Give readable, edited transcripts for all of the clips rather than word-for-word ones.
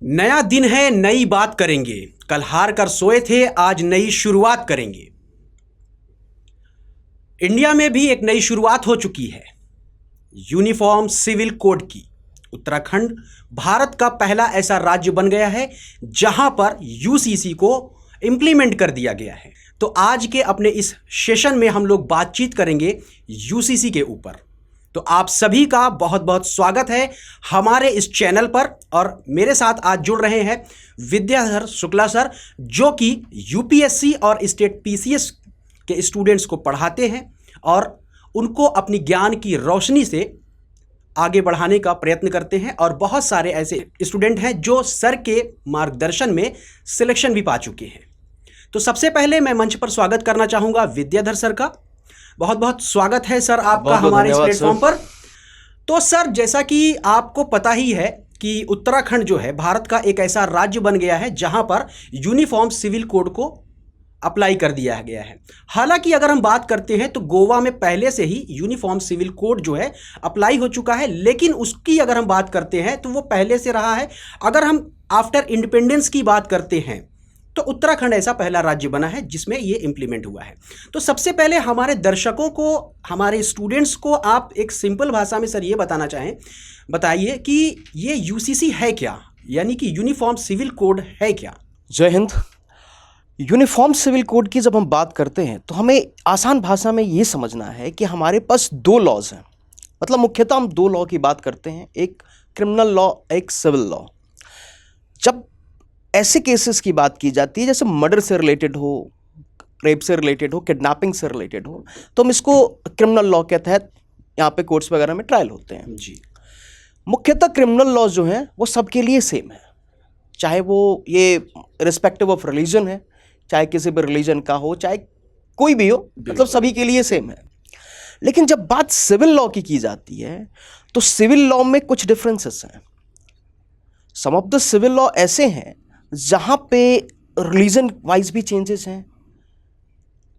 नया दिन है, नई बात करेंगे। कल हार कर सोए थे, आज नई शुरुआत करेंगे। इंडिया में भी एक नई शुरुआत हो चुकी है, यूनिफॉर्म सिविल कोड की। उत्तराखंड भारत का पहला ऐसा राज्य बन गया है जहां पर यूसीसी को इंप्लीमेंट कर दिया गया है। तो आज के अपने इस सेशन में हम लोग बातचीत करेंगे यूसीसी के ऊपर। तो आप सभी का बहुत बहुत स्वागत है हमारे इस चैनल पर। और मेरे साथ आज जुड़ रहे हैं विद्याधर शुक्ला सर, जो कि यूपीएससी और स्टेट पीसीएस के स्टूडेंट्स को पढ़ाते हैं और उनको अपनी ज्ञान की रोशनी से आगे बढ़ाने का प्रयत्न करते हैं। और बहुत सारे ऐसे स्टूडेंट हैं जो सर के मार्गदर्शन में सिलेक्शन भी पा चुके हैं। तो सबसे पहले मैं मंच पर स्वागत करना चाहूँगा विद्याधर सर का। बहुत बहुत स्वागत है सर आपका हमारे इस प्लेटफॉर्म पर। तो सर, जैसा कि आपको पता ही है कि उत्तराखंड जो है भारत का एक ऐसा राज्य बन गया है जहां पर यूनिफॉर्म सिविल कोड को अप्लाई कर दिया गया है। हालांकि अगर हम बात करते हैं तो गोवा में पहले से ही यूनिफॉर्म सिविल कोड जो है अप्लाई हो चुका है, लेकिन उसकी अगर हम बात करते हैं तो वो पहले से रहा है। अगर हम आफ्टर इंडिपेंडेंस की बात करते हैं तो उत्तराखंड ऐसा पहला राज्य बना है जिसमें ये इंप्लीमेंट हुआ है। तो सबसे पहले हमारे दर्शकों को, हमारे स्टूडेंट्स को आप एक सिंपल भाषा में सर ये बताइए कि ये यूसीसी है क्या, यानी कि यूनिफॉर्म सिविल कोड है क्या? जय हिंद। यूनिफॉर्म सिविल कोड की जब हम बात करते हैं तो हमें आसान भाषा में ये समझना है कि हमारे पास दो लॉज हैं। मतलब मुख्यतः हम दो लॉ की बात करते हैं, एक क्रिमिनल लॉ, एक सिविल लॉ। जब ऐसे केसेस की बात की जाती है जैसे मर्डर से रिलेटेड हो, रेप से रिलेटेड हो, किडनैपिंग से रिलेटेड हो, तो हम इसको क्रिमिनल लॉ के तहत यहाँ पे कोर्ट्स वगैरह में ट्रायल होते हैं जी। मुख्यतः क्रिमिनल लॉ जो हैं वो सबके लिए सेम है, चाहे वो ये रिस्पेक्टिव ऑफ रिलीजन है, चाहे किसी भी रिलीजन का हो, चाहे कोई भी हो, मतलब सभी के लिए सेम है। लेकिन जब बात सिविल लॉ की जाती है तो सिविल लॉ में कुछ डिफरेंसेस हैं। सम ऑफ द सिविल लॉ ऐसे हैं जहाँ पे रिलीजन वाइज भी चेंजेस हैं,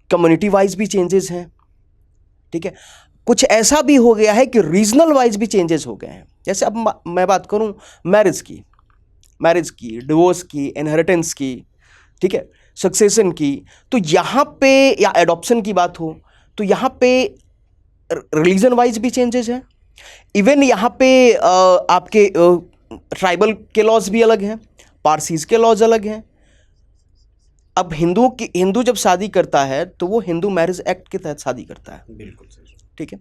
कम्युनिटी वाइज भी चेंजेस हैं, ठीक है। कुछ ऐसा भी हो गया है कि रीजनल वाइज भी चेंजेस हो गए हैं। जैसे अब मैं बात करूं मैरिज की, डिवोर्स की, इनहेरिटेंस की, ठीक है, सक्सेशन की, तो यहाँ पे, या एडॉप्शन की बात हो तो यहाँ पे रिलीजन वाइज भी चेंजेस हैं। इवन यहाँ पे आपके ट्राइबल के लॉज भी अलग हैं, पारसीज के लॉज अलग हैं। अब हिंदू जब शादी करता है तो वो हिंदू मैरिज एक्ट के तहत शादी करता है, बिल्कुल सर, ठीक है।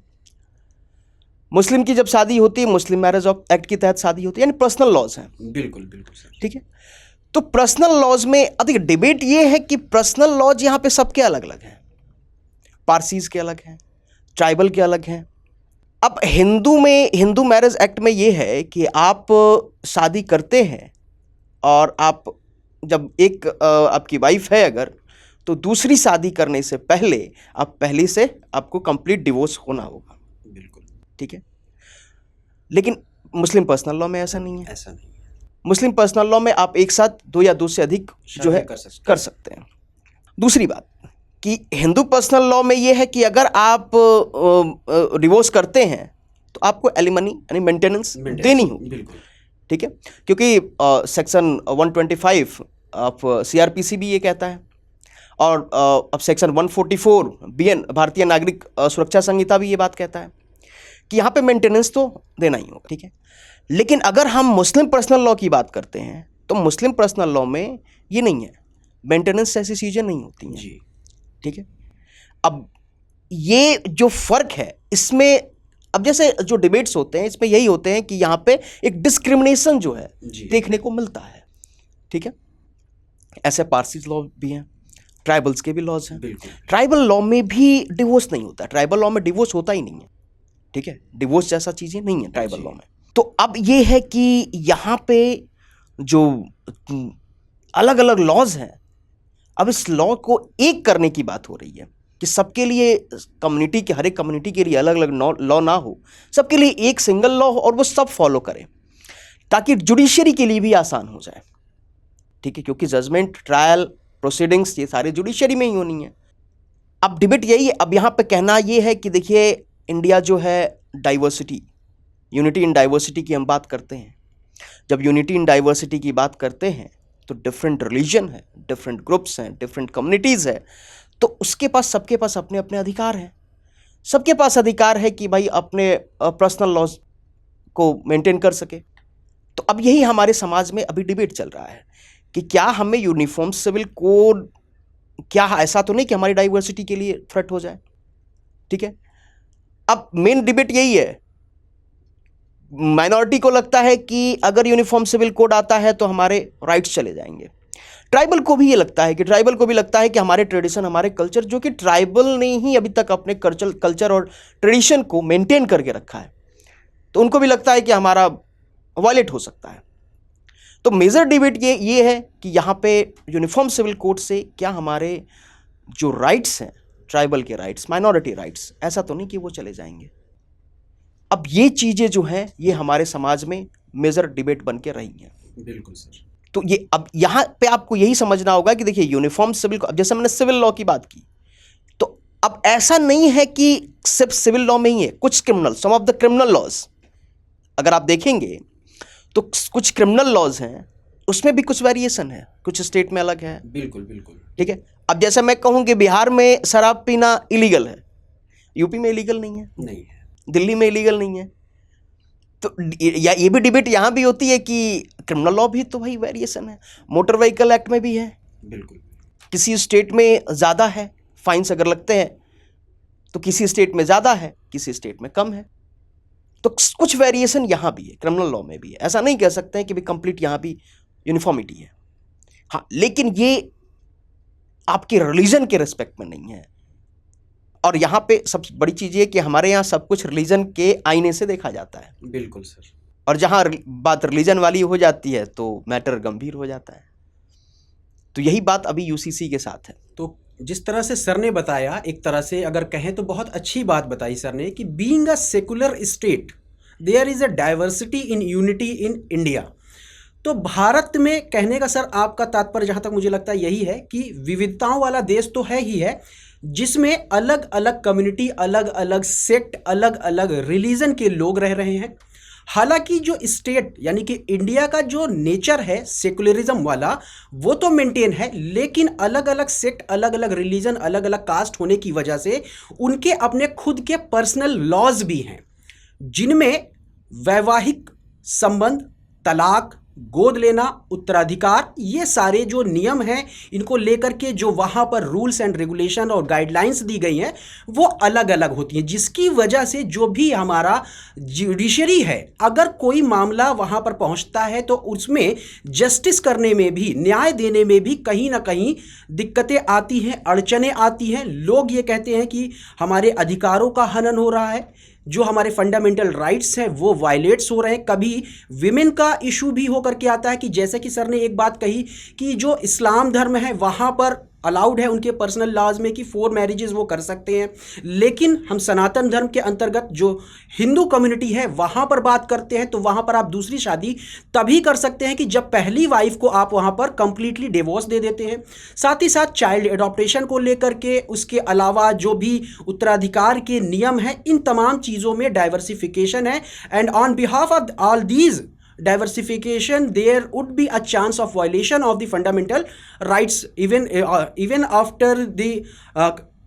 मुस्लिम की जब शादी होती है मुस्लिम मैरिज एक्ट के तहत शादी होती है, यानी पर्सनल लॉज हैं। बिल्कुल बिल्कुल सर, ठीक है। तो पर्सनल लॉज में अब डिबेट ये है कि पर्सनल लॉज यहाँ पे सबके अलग अलग हैं, पारसीज के अलग हैं, ट्राइबल के अलग हैं। अब हिंदू मैरिज एक्ट में ये है कि आप शादी करते हैं और आप जब एक आपकी वाइफ है अगर, तो दूसरी शादी करने से पहले पहले से आपको कंप्लीट डिवोर्स होना होगा, बिल्कुल, ठीक है। लेकिन मुस्लिम पर्सनल लॉ में ऐसा नहीं है। ऐसा नहीं है। मुस्लिम पर्सनल लॉ में आप एक साथ दो या दो से अधिक जो है कर सकते हैं। दूसरी बात कि हिंदू पर्सनल लॉ में ये है कि अगर आप डिवोर्स करते हैं तो आपको एलिमनी यानी मेंटेनेंस देनी होगी, बिल्कुल, ठीक है। क्योंकि सेक्शन 125 ऑफ सीआरपीसी भी ये कहता है, और अब सेक्शन 144 बीएन भारतीय नागरिक सुरक्षा संहिता भी ये बात कहता है कि यहाँ पे मेंटेनेंस तो देना ही होगा, ठीक है। लेकिन अगर हम मुस्लिम पर्सनल लॉ की बात करते हैं तो मुस्लिम पर्सनल लॉ में ये नहीं है, मेंटेनेंस ऐसी चीज़ें नहीं होती हैं जी, ठीक है। अब ये जो फ़र्क है इसमें, अब जैसे जो डिबेट्स होते हैं इसमें यही होते हैं कि यहाँ पे एक डिस्क्रिमिनेशन जो है देखने को मिलता है, ठीक है। ऐसे पारसी लॉ भी हैं, ट्राइबल्स के भी लॉज हैं। ट्राइबल लॉ में भी डिवोर्स नहीं होता, ट्राइबल लॉ में डिवोर्स होता ही नहीं है, ठीक है। डिवोर्स जैसा चीज़ें नहीं है ट्राइबल लॉ में। तो अब ये है कि यहाँ पे जो अलग अलग लॉज हैं, अब इस लॉ को एक करने की बात हो रही है कि सबके लिए कम्युनिटी के, हर एक कम्युनिटी के लिए अलग अलग लॉ ना हो, सबके लिए एक सिंगल लॉ हो और वो सब फॉलो करें, ताकि जुडिशरी के लिए भी आसान हो जाए, ठीक है। क्योंकि जजमेंट, ट्रायल, प्रोसीडिंग्स ये सारे जुडिशरी में ही होनी है। अब डिबेट यही है। अब यहाँ पे कहना ये है कि देखिए, इंडिया जो है डाइवर्सिटी, यूनिटी इन डाइवर्सिटी की हम बात करते हैं, जब यूनिटी इन डाइवर्सिटी की बात करते हैं तो डिफरेंट रिलीजन है, डिफरेंट ग्रुप्स हैं, डिफरेंट कम्युनिटीज़ है, तो उसके पास, सबके पास अपने अपने अधिकार हैं। सबके पास अधिकार है कि भाई अपने पर्सनल लॉज को मेंटेन कर सके। तो अब यही हमारे समाज में अभी डिबेट चल रहा है कि क्या हमें यूनिफॉर्म सिविल कोड, क्या ऐसा तो नहीं कि हमारी डाइवर्सिटी के लिए थ्रेट हो जाए, ठीक है। अब मेन डिबेट यही है, माइनॉरिटी को लगता है कि अगर यूनिफॉर्म सिविल कोड आता है तो हमारे राइट्स चले जाएंगे। ट्राइबल को भी ये लगता है कि हमारे ट्रेडिशन, हमारे कल्चर, जो कि ट्राइबल ने ही अभी तक अपने कल्चर और ट्रेडिशन को मेंटेन करके रखा है, तो उनको भी लगता है कि हमारा वायलेट हो सकता है। तो मेजर डिबेट ये है कि यहाँ पे यूनिफॉर्म सिविल कोड से क्या हमारे जो राइट्स हैं, ट्राइबल के राइट्स, माइनॉरिटी राइट्स, ऐसा तो नहीं कि वो चले जाएंगे। अब ये चीज़ें जो हैं ये हमारे समाज में मेजर डिबेट बन के रही हैं। बिल्कुल सर। तो ये अब यहाँ पे आपको यही समझना होगा कि देखिए यूनिफॉर्म सिविल, अब जैसे मैंने सिविल लॉ की बात की, तो अब ऐसा नहीं है कि सिर्फ सिविल लॉ में ही है, कुछ criminal, some of the criminal laws अगर आप देखेंगे तो कुछ क्रिमिनल लॉज हैं, उसमें भी कुछ वेरिएशन है, कुछ स्टेट में अलग है। बिल्कुल बिल्कुल, ठीक है। अब जैसे मैं कहूँ कि बिहार में शराब पीना इलीगल है, यूपी में इलीगल नहीं है, नहीं है, दिल्ली में इलीगल नहीं है। तो या ये भी डिबेट यहाँ भी होती है कि क्रिमिनल लॉ भी तो भाई वेरिएशन है, मोटर व्हीकल एक्ट में भी है। बिल्कुल। किसी स्टेट में ज़्यादा है फाइन्स अगर लगते हैं, तो किसी स्टेट में ज़्यादा है, किसी स्टेट में कम है। तो कुछ वेरिएशन यहाँ भी है, क्रिमिनल लॉ में भी है। ऐसा नहीं कह सकते हैं कि भाई कंप्लीट यहाँ भी यूनिफॉर्मिटी है। हाँ, लेकिन ये आपके रिलीजन के रिस्पेक्ट में नहीं है। और यहाँ पे सबसे बड़ी चीज़ ये कि हमारे यहाँ सब कुछ रिलीजन के आईने से देखा जाता है। बिल्कुल सर। और जहाँ बात रिलीजन वाली हो जाती है तो मैटर गंभीर हो जाता है। तो यही बात अभी यूसीसी के साथ है। तो जिस तरह से सर ने बताया, एक तरह से अगर कहें तो बहुत अच्छी बात बताई सर ने कि being a secular state there is a diversity in unity in India. तो भारत में, कहने का सर आपका तात्पर्य जहाँ तक मुझे लगता है यही है कि विविधताओं वाला देश तो है ही है, जिसमें अलग अलग कम्युनिटी, अलग अलग सेक्ट, अलग अलग रिलीजन के लोग रह रहे हैं। हालांकि जो स्टेट यानी कि इंडिया का जो नेचर है सेकुलरिज्म वाला, वो तो मेंटेन है, लेकिन अलग अलग सेक्ट, अलग अलग रिलीजन, अलग अलग कास्ट होने की वजह से उनके अपने खुद के पर्सनल लॉज भी हैं, जिनमें वैवाहिक संबंध, तलाक, गोद लेना, उत्तराधिकार, ये सारे जो नियम हैं, इनको लेकर के जो वहाँ पर रूल्स एंड रेगुलेशन और गाइडलाइंस दी गई हैं वो अलग अलग होती हैं, जिसकी वजह से जो भी हमारा जुडिशरी है, अगर कोई मामला वहाँ पर पहुँचता है तो उसमें जस्टिस करने में भी, न्याय देने में भी कहीं ना कहीं दिक्कतें आती हैं, अड़चनें आती हैं। लोग ये कहते हैं कि हमारे अधिकारों का हनन हो रहा है, जो हमारे फंडामेंटल राइट्स हैं वो वायलेट्स हो रहे हैं। कभी विमेन का इशू भी होकर के आता है कि जैसे कि सर ने एक बात कही कि जो इस्लाम धर्म है वहाँ पर अलाउड है उनके पर्सनल लॉज में कि 4 मैरिजेस वो कर सकते हैं, लेकिन हम सनातन धर्म के अंतर्गत जो हिंदू कम्युनिटी है वहाँ पर बात करते हैं तो वहाँ पर आप दूसरी शादी तभी कर सकते हैं कि जब पहली वाइफ को आप वहाँ पर कंप्लीटली डिवोर्स दे देते हैं। साथ ही साथ चाइल्ड एडॉप्टेशन को लेकर के, उसके अलावा जो भी उत्तराधिकार के नियम हैं, इन तमाम चीज़ों में डाइवर्सिफिकेशन है। And on behalf of all these diversification there would be a chance of violation of the fundamental rights even after the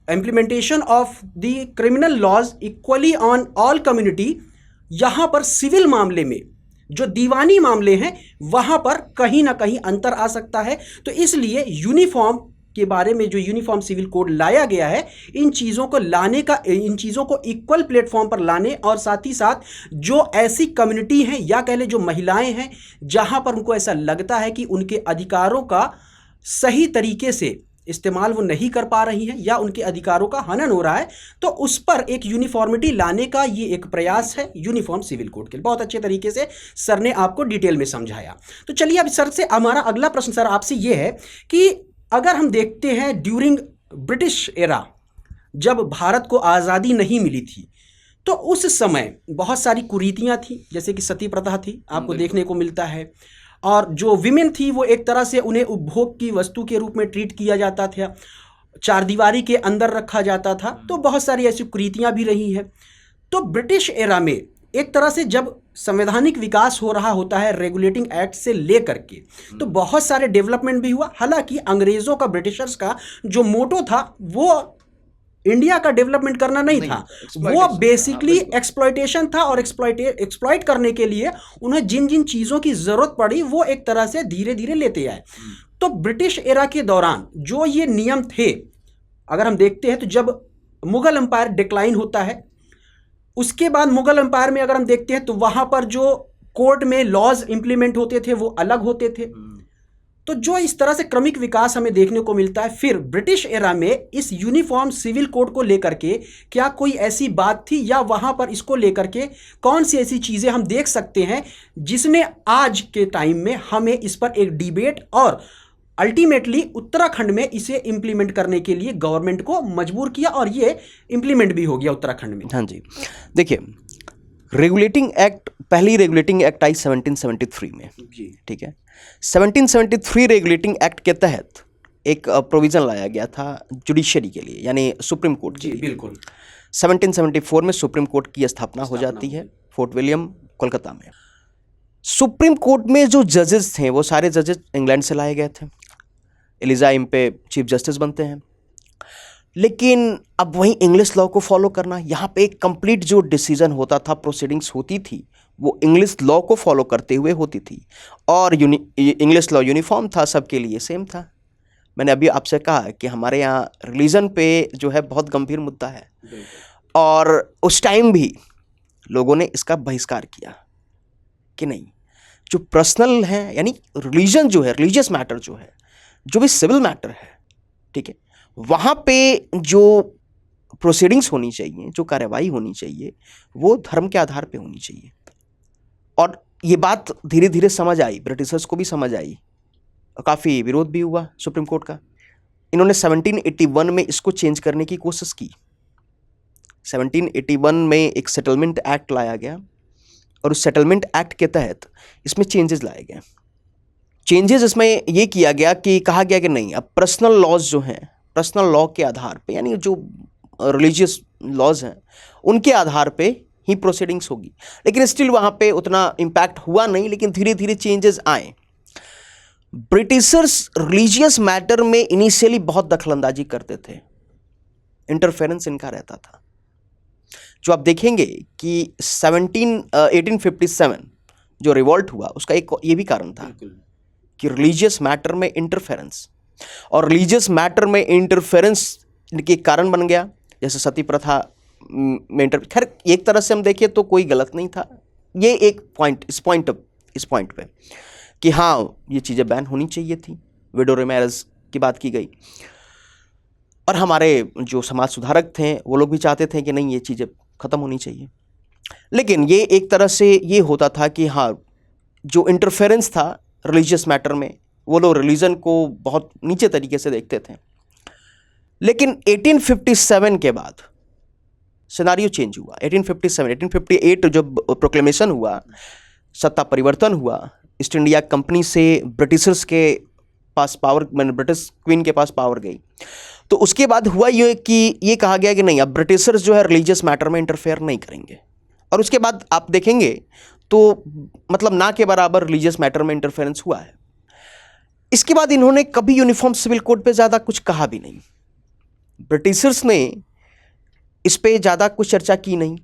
implementation of the criminal laws equally on all community। यहाँ पर civil मामले में जो दीवानी मामले हैं वहाँ पर कहीं ना कहीं अंतर आ सकता है। तो इसलिए यूनिफॉर्म के बारे में जो यूनिफॉर्म सिविल कोड लाया गया है, इन चीज़ों को लाने का, इन चीज़ों को इक्वल प्लेटफॉर्म पर लाने, और साथ ही साथ जो ऐसी कम्युनिटी हैं या कह ले जो महिलाएं हैं जहां पर उनको ऐसा लगता है कि उनके अधिकारों का सही तरीके से इस्तेमाल वो नहीं कर पा रही हैं या उनके अधिकारों का हनन हो रहा है, तो उस पर एक यूनिफॉर्मिटी लाने का ये एक प्रयास है यूनिफॉर्म सिविल कोड के। बहुत अच्छे तरीके से सर ने आपको डिटेल में समझाया। तो चलिए अब सर से हमारा अगला प्रश्न सर आपसे ये है कि अगर हम देखते हैं ड्यूरिंग ब्रिटिश एरा, जब भारत को आज़ादी नहीं मिली थी, तो उस समय बहुत सारी कुरीतियाँ थी, जैसे कि सती प्रथा थी, आपको देखने को मिलता है। और जो विमेन थी वो एक तरह से उन्हें उपभोग की वस्तु के रूप में ट्रीट किया जाता था, चारदीवारी के अंदर रखा जाता था। तो बहुत सारी ऐसी कुरीतियाँ भी रही हैं। तो ब्रिटिश एरा में एक तरह से जब संवैधानिक विकास हो रहा होता है रेगुलेटिंग एक्ट से लेकर के, तो बहुत सारे डेवलपमेंट भी हुआ। हालांकि अंग्रेजों का, ब्रिटिशर्स का जो मोटो था वो इंडिया का डेवलपमेंट करना नहीं था, वो बेसिकली एक्सप्लॉयटेशन था। और एक्सप्लॉइट करने के लिए उन्हें जिन जिन चीज़ों की ज़रूरत पड़ी वो एक तरह से धीरे धीरे लेते आए। तो ब्रिटिश एरा के दौरान जो ये नियम थे, अगर हम देखते हैं तो जब मुगल एम्पायर डिक्लाइन होता है, उसके बाद मुगल एम्पायर में अगर हम देखते हैं तो वहाँ पर जो कोर्ट में लॉज इंप्लीमेंट होते थे वो अलग होते थे। तो जो इस तरह से क्रमिक विकास हमें देखने को मिलता है। फिर ब्रिटिश एरा में इस यूनिफॉर्म सिविल कोड को लेकर के क्या कोई ऐसी बात थी, या वहाँ पर इसको लेकर के कौन सी ऐसी चीज़ें हम देख सकते हैं जिसने आज के टाइम में हमें इस पर एक डिबेट और अल्टीमेटली उत्तराखंड में इसे इंप्लीमेंट करने के लिए गवर्नमेंट को मजबूर किया, और ये इंप्लीमेंट भी हो गया उत्तराखंड में। हाँ जी, देखिए रेगुलेटिंग एक्ट, पहली रेगुलेटिंग एक्ट आई 1773 में, ठीक है। 1773 रेगुलेटिंग एक्ट के तहत एक प्रोविज़न लाया गया था जुडिशरी के लिए, यानी सुप्रीम कोर्ट के लिए। बिल्कुल। 1774 में सुप्रीम कोर्ट की स्थापना हो जाती है फोर्ट विलियम, कोलकाता में। सुप्रीम कोर्ट में जो जजेस थे वो सारे जजेस इंग्लैंड से लाए गए थे। एलिजा इम्पे चीफ जस्टिस बनते हैं। लेकिन अब वहीं इंग्लिश लॉ को फॉलो करना, यहाँ पे एक कंप्लीट जो डिसीजन होता था, प्रोसीडिंग्स होती थी, वो इंग्लिश लॉ को फॉलो करते हुए होती थी। और इंग्लिश लॉ यूनिफॉर्म था, सबके लिए सेम था। मैंने अभी आपसे कहा कि हमारे यहाँ रिलीजन पे जो है बहुत गंभीर मुद्दा है, और उस टाइम भी लोगों ने इसका बहिष्कार किया कि नहीं, जो पर्सनल है, यानी रिलीजन जो है, रिलीजियस मैटर जो है, जो भी सिविल मैटर है, ठीक है, वहाँ पे जो प्रोसीडिंग्स होनी चाहिए, जो कार्रवाई होनी चाहिए, वो धर्म के आधार पे होनी चाहिए। और ये बात धीरे धीरे समझ आई, ब्रिटिशर्स को भी समझ आई, काफ़ी विरोध भी हुआ सुप्रीम कोर्ट का। इन्होंने 1781 में इसको चेंज करने की कोशिश की। 1781 में एक सेटलमेंट एक्ट लाया गया, और उस सेटलमेंट एक्ट के तहत इसमें चेंजेस लाए गए। चेंजेस इसमें ये किया गया कि कहा गया कि नहीं, अब पर्सनल लॉज जो हैं, पर्सनल लॉ के आधार पे, यानी जो रिलीजियस लॉज हैं उनके आधार पे ही प्रोसीडिंग्स होगी। लेकिन स्टिल वहाँ पे उतना इम्पैक्ट हुआ नहीं, लेकिन धीरे धीरे चेंजेस आए। ब्रिटिशर्स रिलीजियस मैटर में इनिशियली बहुत दखलंदाजी करते थे, इंटरफेरेंस इनका रहता था। जो आप देखेंगे कि 1857 जो रिवॉल्ट हुआ, उसका एक ये भी कारण था कि रिलीजियस मैटर में इंटरफेरेंस, और रिलीजियस मैटर में इंटरफेरेंस के कारण बन गया। जैसे सती प्रथा में खैर एक तरह से हम देखें तो कोई गलत नहीं था। ये एक पॉइंट, इस पॉइंट पे कि हाँ ये चीज़ें बैन होनी चाहिए थी। विडो मैरिज की बात की गई, और हमारे जो समाज सुधारक थे वो लोग भी चाहते थे कि नहीं, ये चीज़ें ख़त्म होनी चाहिए। लेकिन ये एक तरह से ये होता था कि हाँ, जो इंटरफेरेंस था रिलीजियस मैटर में, वो लोग रिलीजन को बहुत नीचे तरीके से देखते थे। लेकिन 1857 के बाद सिनारियो चेंज हुआ। 1858 जब प्रोक्लेमेशन हुआ, सत्ता परिवर्तन हुआ, ईस्ट इंडिया कंपनी से ब्रिटिशर्स के पास पावर, मैंने ब्रिटिश क्वीन के पास पावर गई, तो उसके बाद हुआ ये कि ये कहा गया कि नहीं, अब ब्रिटिशर्स जो है रिलीजियस मैटर में इंटरफेयर नहीं करेंगे। और उसके बाद आप देखेंगे तो मतलब ना के बराबर रिलीजियस मैटर में इंटरफेरेंस हुआ है। इसके बाद इन्होंने कभी यूनिफॉर्म सिविल कोड पे ज़्यादा कुछ कहा भी नहीं। ब्रिटिशर्स ने इस पे ज़्यादा कुछ चर्चा की नहीं।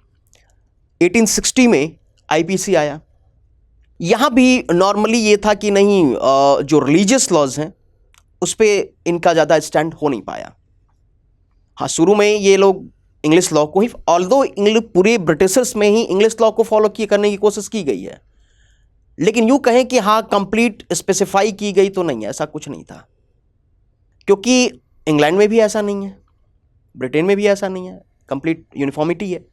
1860 में आईपीसी आया। यहाँ भी नॉर्मली ये था कि नहीं, जो रिलीजियस लॉज हैं उस पर इनका ज़्यादा स्टैंड हो नहीं पाया। हाँ, शुरू में ये लोग इंग्लिश लॉ को ही, ऑल्दो पूरे ब्रिटिशर्स में ही इंग्लिश लॉ को फॉलो करने की कोशिश की गई है, लेकिन यूँ कहें कि हाँ कंप्लीट स्पेसिफाई की गई तो नहीं है, ऐसा कुछ नहीं था। क्योंकि इंग्लैंड में भी ऐसा नहीं है, ब्रिटेन में भी ऐसा नहीं है, कंप्लीट यूनिफॉर्मिटी है।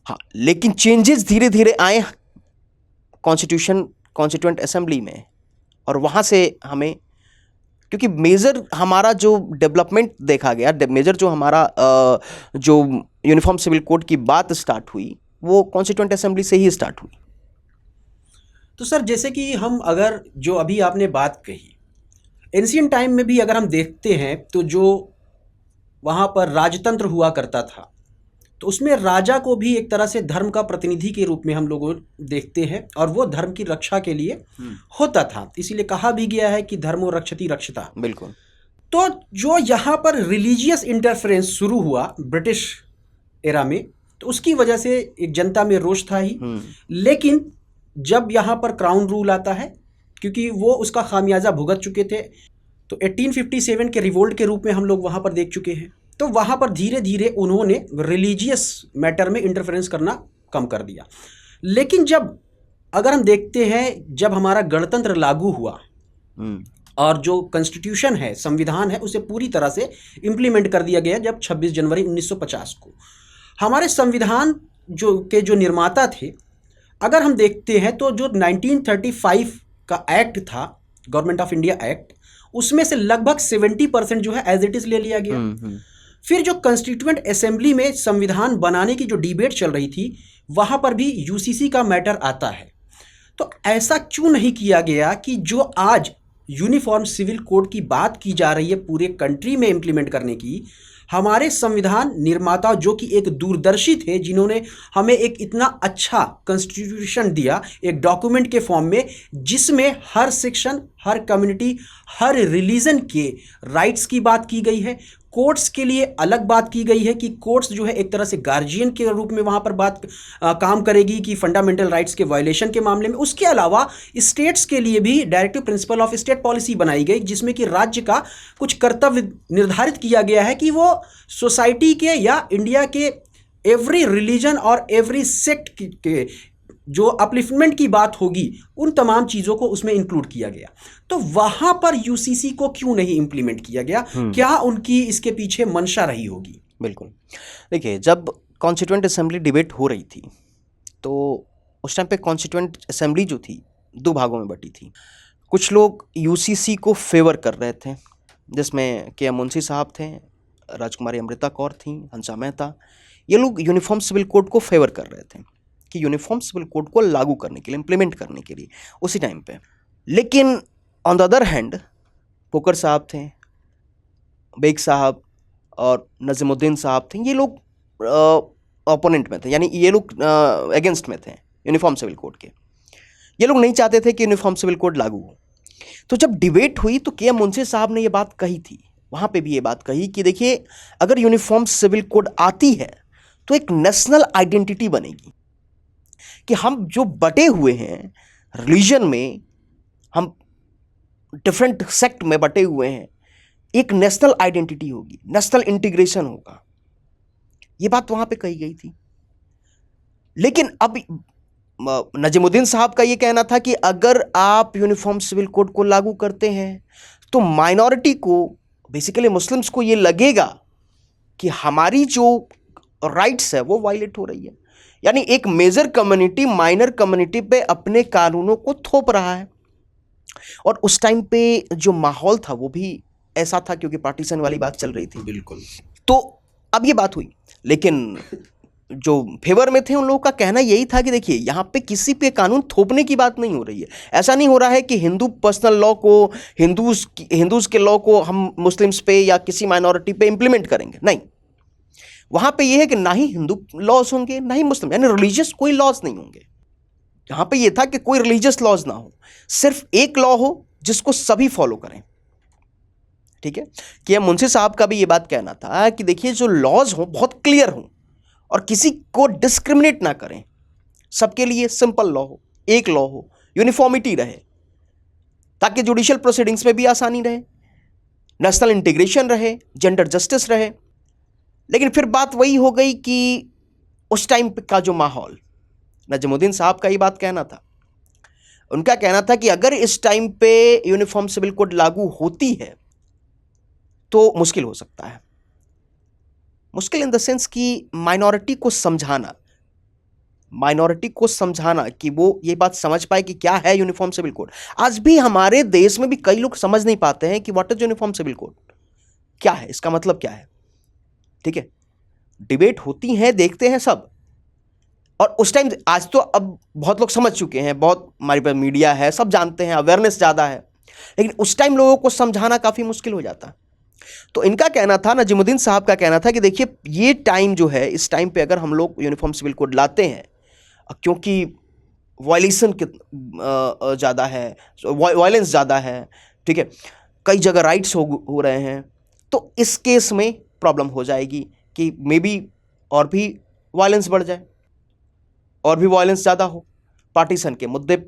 हाँ, लेकिन चेंजेस धीरे धीरे आए कॉन्स्टिट्यूएंट असेंबली में, और वहाँ से हमें, क्योंकि मेजर हमारा जो डेवलपमेंट देखा गया, मेजर जो हमारा जो यूनिफॉर्म सिविल कोड की बात स्टार्ट हुई, वो कॉन्स्टिट्यूएंट असेंबली से ही स्टार्ट हुई। तो सर, जैसे कि हम अगर जो अभी आपने बात कही, एंशिएंट टाइम में भी अगर हम देखते हैं तो जो वहाँ पर राजतंत्र हुआ करता था, तो उसमें राजा को भी एक तरह से धर्म का प्रतिनिधि के रूप में हम लोग देखते हैं, और वो धर्म की रक्षा के लिए होता था। इसीलिए कहा भी गया है कि धर्मो रक्षति रक्षता। बिल्कुल। तो जो यहाँ पर रिलीजियस इंटरफेरेंस शुरू हुआ ब्रिटिश एरा में, तो उसकी वजह से एक जनता में रोष था ही। लेकिन जब यहाँ पर क्राउन रूल आता है, क्योंकि वो उसका खामियाजा भुगत चुके थे, तो 1857 के रिवोल्ट के रूप में हम लोग वहाँ पर देख चुके हैं। तो वहाँ पर धीरे धीरे उन्होंने रिलीजियस मैटर में इंटरफेरेंस करना कम कर दिया। लेकिन जब अगर हम देखते हैं, जब हमारा गणतंत्र लागू हुआ और जो कॉन्स्टिट्यूशन है, संविधान है, उसे पूरी तरह से इम्प्लीमेंट कर दिया गया जब 26 जनवरी 1950 को। हमारे संविधान जो निर्माता थे, अगर हम देखते हैं तो जो 1935 का एक्ट था, गवर्नमेंट ऑफ इंडिया एक्ट, उसमें से लगभग 70% जो है एज इट इज ले लिया गया। फिर जो कॉन्स्टिट्यूएंट असेंबली में संविधान बनाने की जो डिबेट चल रही थी, वहाँ पर भी यूसीसी का मैटर आता है। तो ऐसा क्यों नहीं किया गया कि जो आज यूनिफॉर्म सिविल कोड की बात की जा रही है पूरे कंट्री में इम्प्लीमेंट करने की, हमारे संविधान निर्माता जो कि एक दूरदर्शी थे, जिन्होंने हमें एक इतना अच्छा कॉन्स्टिट्यूशन दिया एक डॉक्यूमेंट के फॉर्म में, जिसमें हर सेक्शन, हर कम्युनिटी, हर रिलीजन के राइट्स की बात की गई है। कोर्ट्स के लिए अलग बात की गई है कि कोर्ट्स जो है एक तरह से गार्जियन के रूप में वहाँ पर काम करेगी कि फंडामेंटल राइट्स के वायलेशन के मामले में। उसके अलावा स्टेट्स के लिए भी directive principle of state policy बनाई गई, जिसमें कि राज्य का कुछ कर्तव्य निर्धारित किया गया है कि वो सोसाइटी के या इंडिया के एवरी रिलीजन और एवरी सेक्ट के जो अपलिफ्टमेंट की बात होगी, उन तमाम चीज़ों को उसमें इंक्लूड किया गया। तो वहाँ पर यूसीसी को क्यों नहीं इम्प्लीमेंट किया गया? क्या उनकी इसके पीछे मंशा रही होगी? बिल्कुल। देखिए, जब कॉन्स्टिट्यूएंट असेंबली डिबेट हो रही थी, तो उस टाइम पे कॉन्स्टिट्यूएंट असेंबली जो थी 2 भागों में बटी थी। कुछ लोग यूसीसी को फेवर कर रहे थे, जिसमें के एम मुंशी साहब थे, राजकुमारी अमृता कौर थी, हंसा मेहता। ये लोग यूनिफॉर्म सिविल कोड को फेवर कर रहे थे कि यूनिफॉर्म सिविल कोड को लागू करने के लिए, इम्प्लीमेंट करने के लिए उसी टाइम पे। लेकिन on the other hand poker साहब थे, बेग साहब और नजीमुद्दीन साहब थे, ये लोग ओपोनेंट में थे, यानी ये लोग अगेंस्ट में थे यूनिफॉर्म सिविल कोड के। ये लोग नहीं चाहते थे कि यूनिफॉर्म सिविल कोड लागू हो। तो जब डिबेट हुई तो के एम मुंशी साहब ने ये बात कही थी, वहाँ पे भी ये बात कही कि देखिए, अगर यूनिफॉर्म सिविल कोड आती है तो एक नेशनल आइडेंटिटी बनेगी कि हम जो बटे हुए हैं रिलीजन में, हम डिफरेंट सेक्ट में बटे हुए हैं, एक नेशनल आइडेंटिटी होगी, नेशनल इंटीग्रेशन होगा। ये बात वहाँ पे कही गई थी। लेकिन अब नजीमुद्दीन साहब का ये कहना था कि अगर आप यूनिफॉर्म सिविल कोड को लागू करते हैं तो माइनॉरिटी को, बेसिकली मुस्लिम्स को ये लगेगा कि हमारी जो राइट्स है वो वायलेट हो रही है। यानी एक मेजर कम्युनिटी माइनर कम्युनिटी पे अपने कानूनों को थोप रहा है। और उस टाइम पे जो माहौल था वो भी ऐसा था, क्योंकि पार्टीशन वाली बात चल रही थी। बिल्कुल। तो अब ये बात हुई, लेकिन जो फेवर में थे उन लोगों का कहना यही था कि देखिए, यहाँ पे किसी पे कानून थोपने की बात नहीं हो रही है। ऐसा नहीं हो रहा है कि हिंदू पर्सनल लॉ को, हिंदूज के लॉ को हम मुस्लिम्स पे या किसी माइनॉरिटी पे इंप्लीमेंट करेंगे, नहीं। वहाँ पे ये है कि ना ही हिंदू लॉज होंगे ना ही मुस्लिम, यानी रिलीजियस कोई लॉज नहीं होंगे। यहाँ पे ये था कि कोई रिलीजियस लॉज ना हो, सिर्फ एक लॉ हो जिसको सभी फॉलो करें। ठीक है, कि मुंशी साहब का भी ये बात कहना था कि देखिए, जो लॉज हो बहुत क्लियर हो और किसी को डिस्क्रिमिनेट ना करें, सबके लिए सिंपल लॉ हो, एक लॉ हो, यूनिफॉर्मिटी रहे, ताकि जुडिशियल प्रोसीडिंग्स में भी आसानी रहे, नेशनल इंटीग्रेशन रहे, जेंडर जस्टिस रहे। लेकिन फिर बात वही हो गई कि उस टाइम का जो माहौल, नजीमुद्दीन साहब का ये बात कहना था, उनका कहना था कि अगर इस टाइम पे यूनिफॉर्म सिविल कोड लागू होती है तो मुश्किल हो सकता है। मुश्किल इन द सेंस कि माइनॉरिटी को समझाना कि वो ये बात समझ पाए कि क्या है यूनिफॉर्म सिविल कोड। आज भी हमारे देश में भी कई लोग समझ नहीं पाते हैं कि what is uniform civil code, क्या है, इसका मतलब क्या है। ठीक है, डिबेट होती है, देखते हैं सब। और उस टाइम, आज तो अब बहुत लोग समझ चुके हैं, बहुत हमारे पास मीडिया है, सब जानते हैं, अवेयरनेस ज़्यादा है। लेकिन उस टाइम लोगों को समझाना काफ़ी मुश्किल हो जाता। तो इनका कहना था, नजीमुद्दीन साहब का कहना था कि देखिए ये टाइम जो है, इस टाइम पे अगर हम लोग यूनिफॉर्म सिविल कोड लाते हैं, क्योंकि वायलेशन ज़्यादा है, वायलेंस ज़्यादा है, ठीक है, कई जगह राइट्स हो रहे हैं, तो इस केस में प्रॉब्लम हो जाएगी कि मे बी और भी वायलेंस बढ़ जाए, और भी वायलेंस ज़्यादा हो। पार्टीशन के मुद्दे,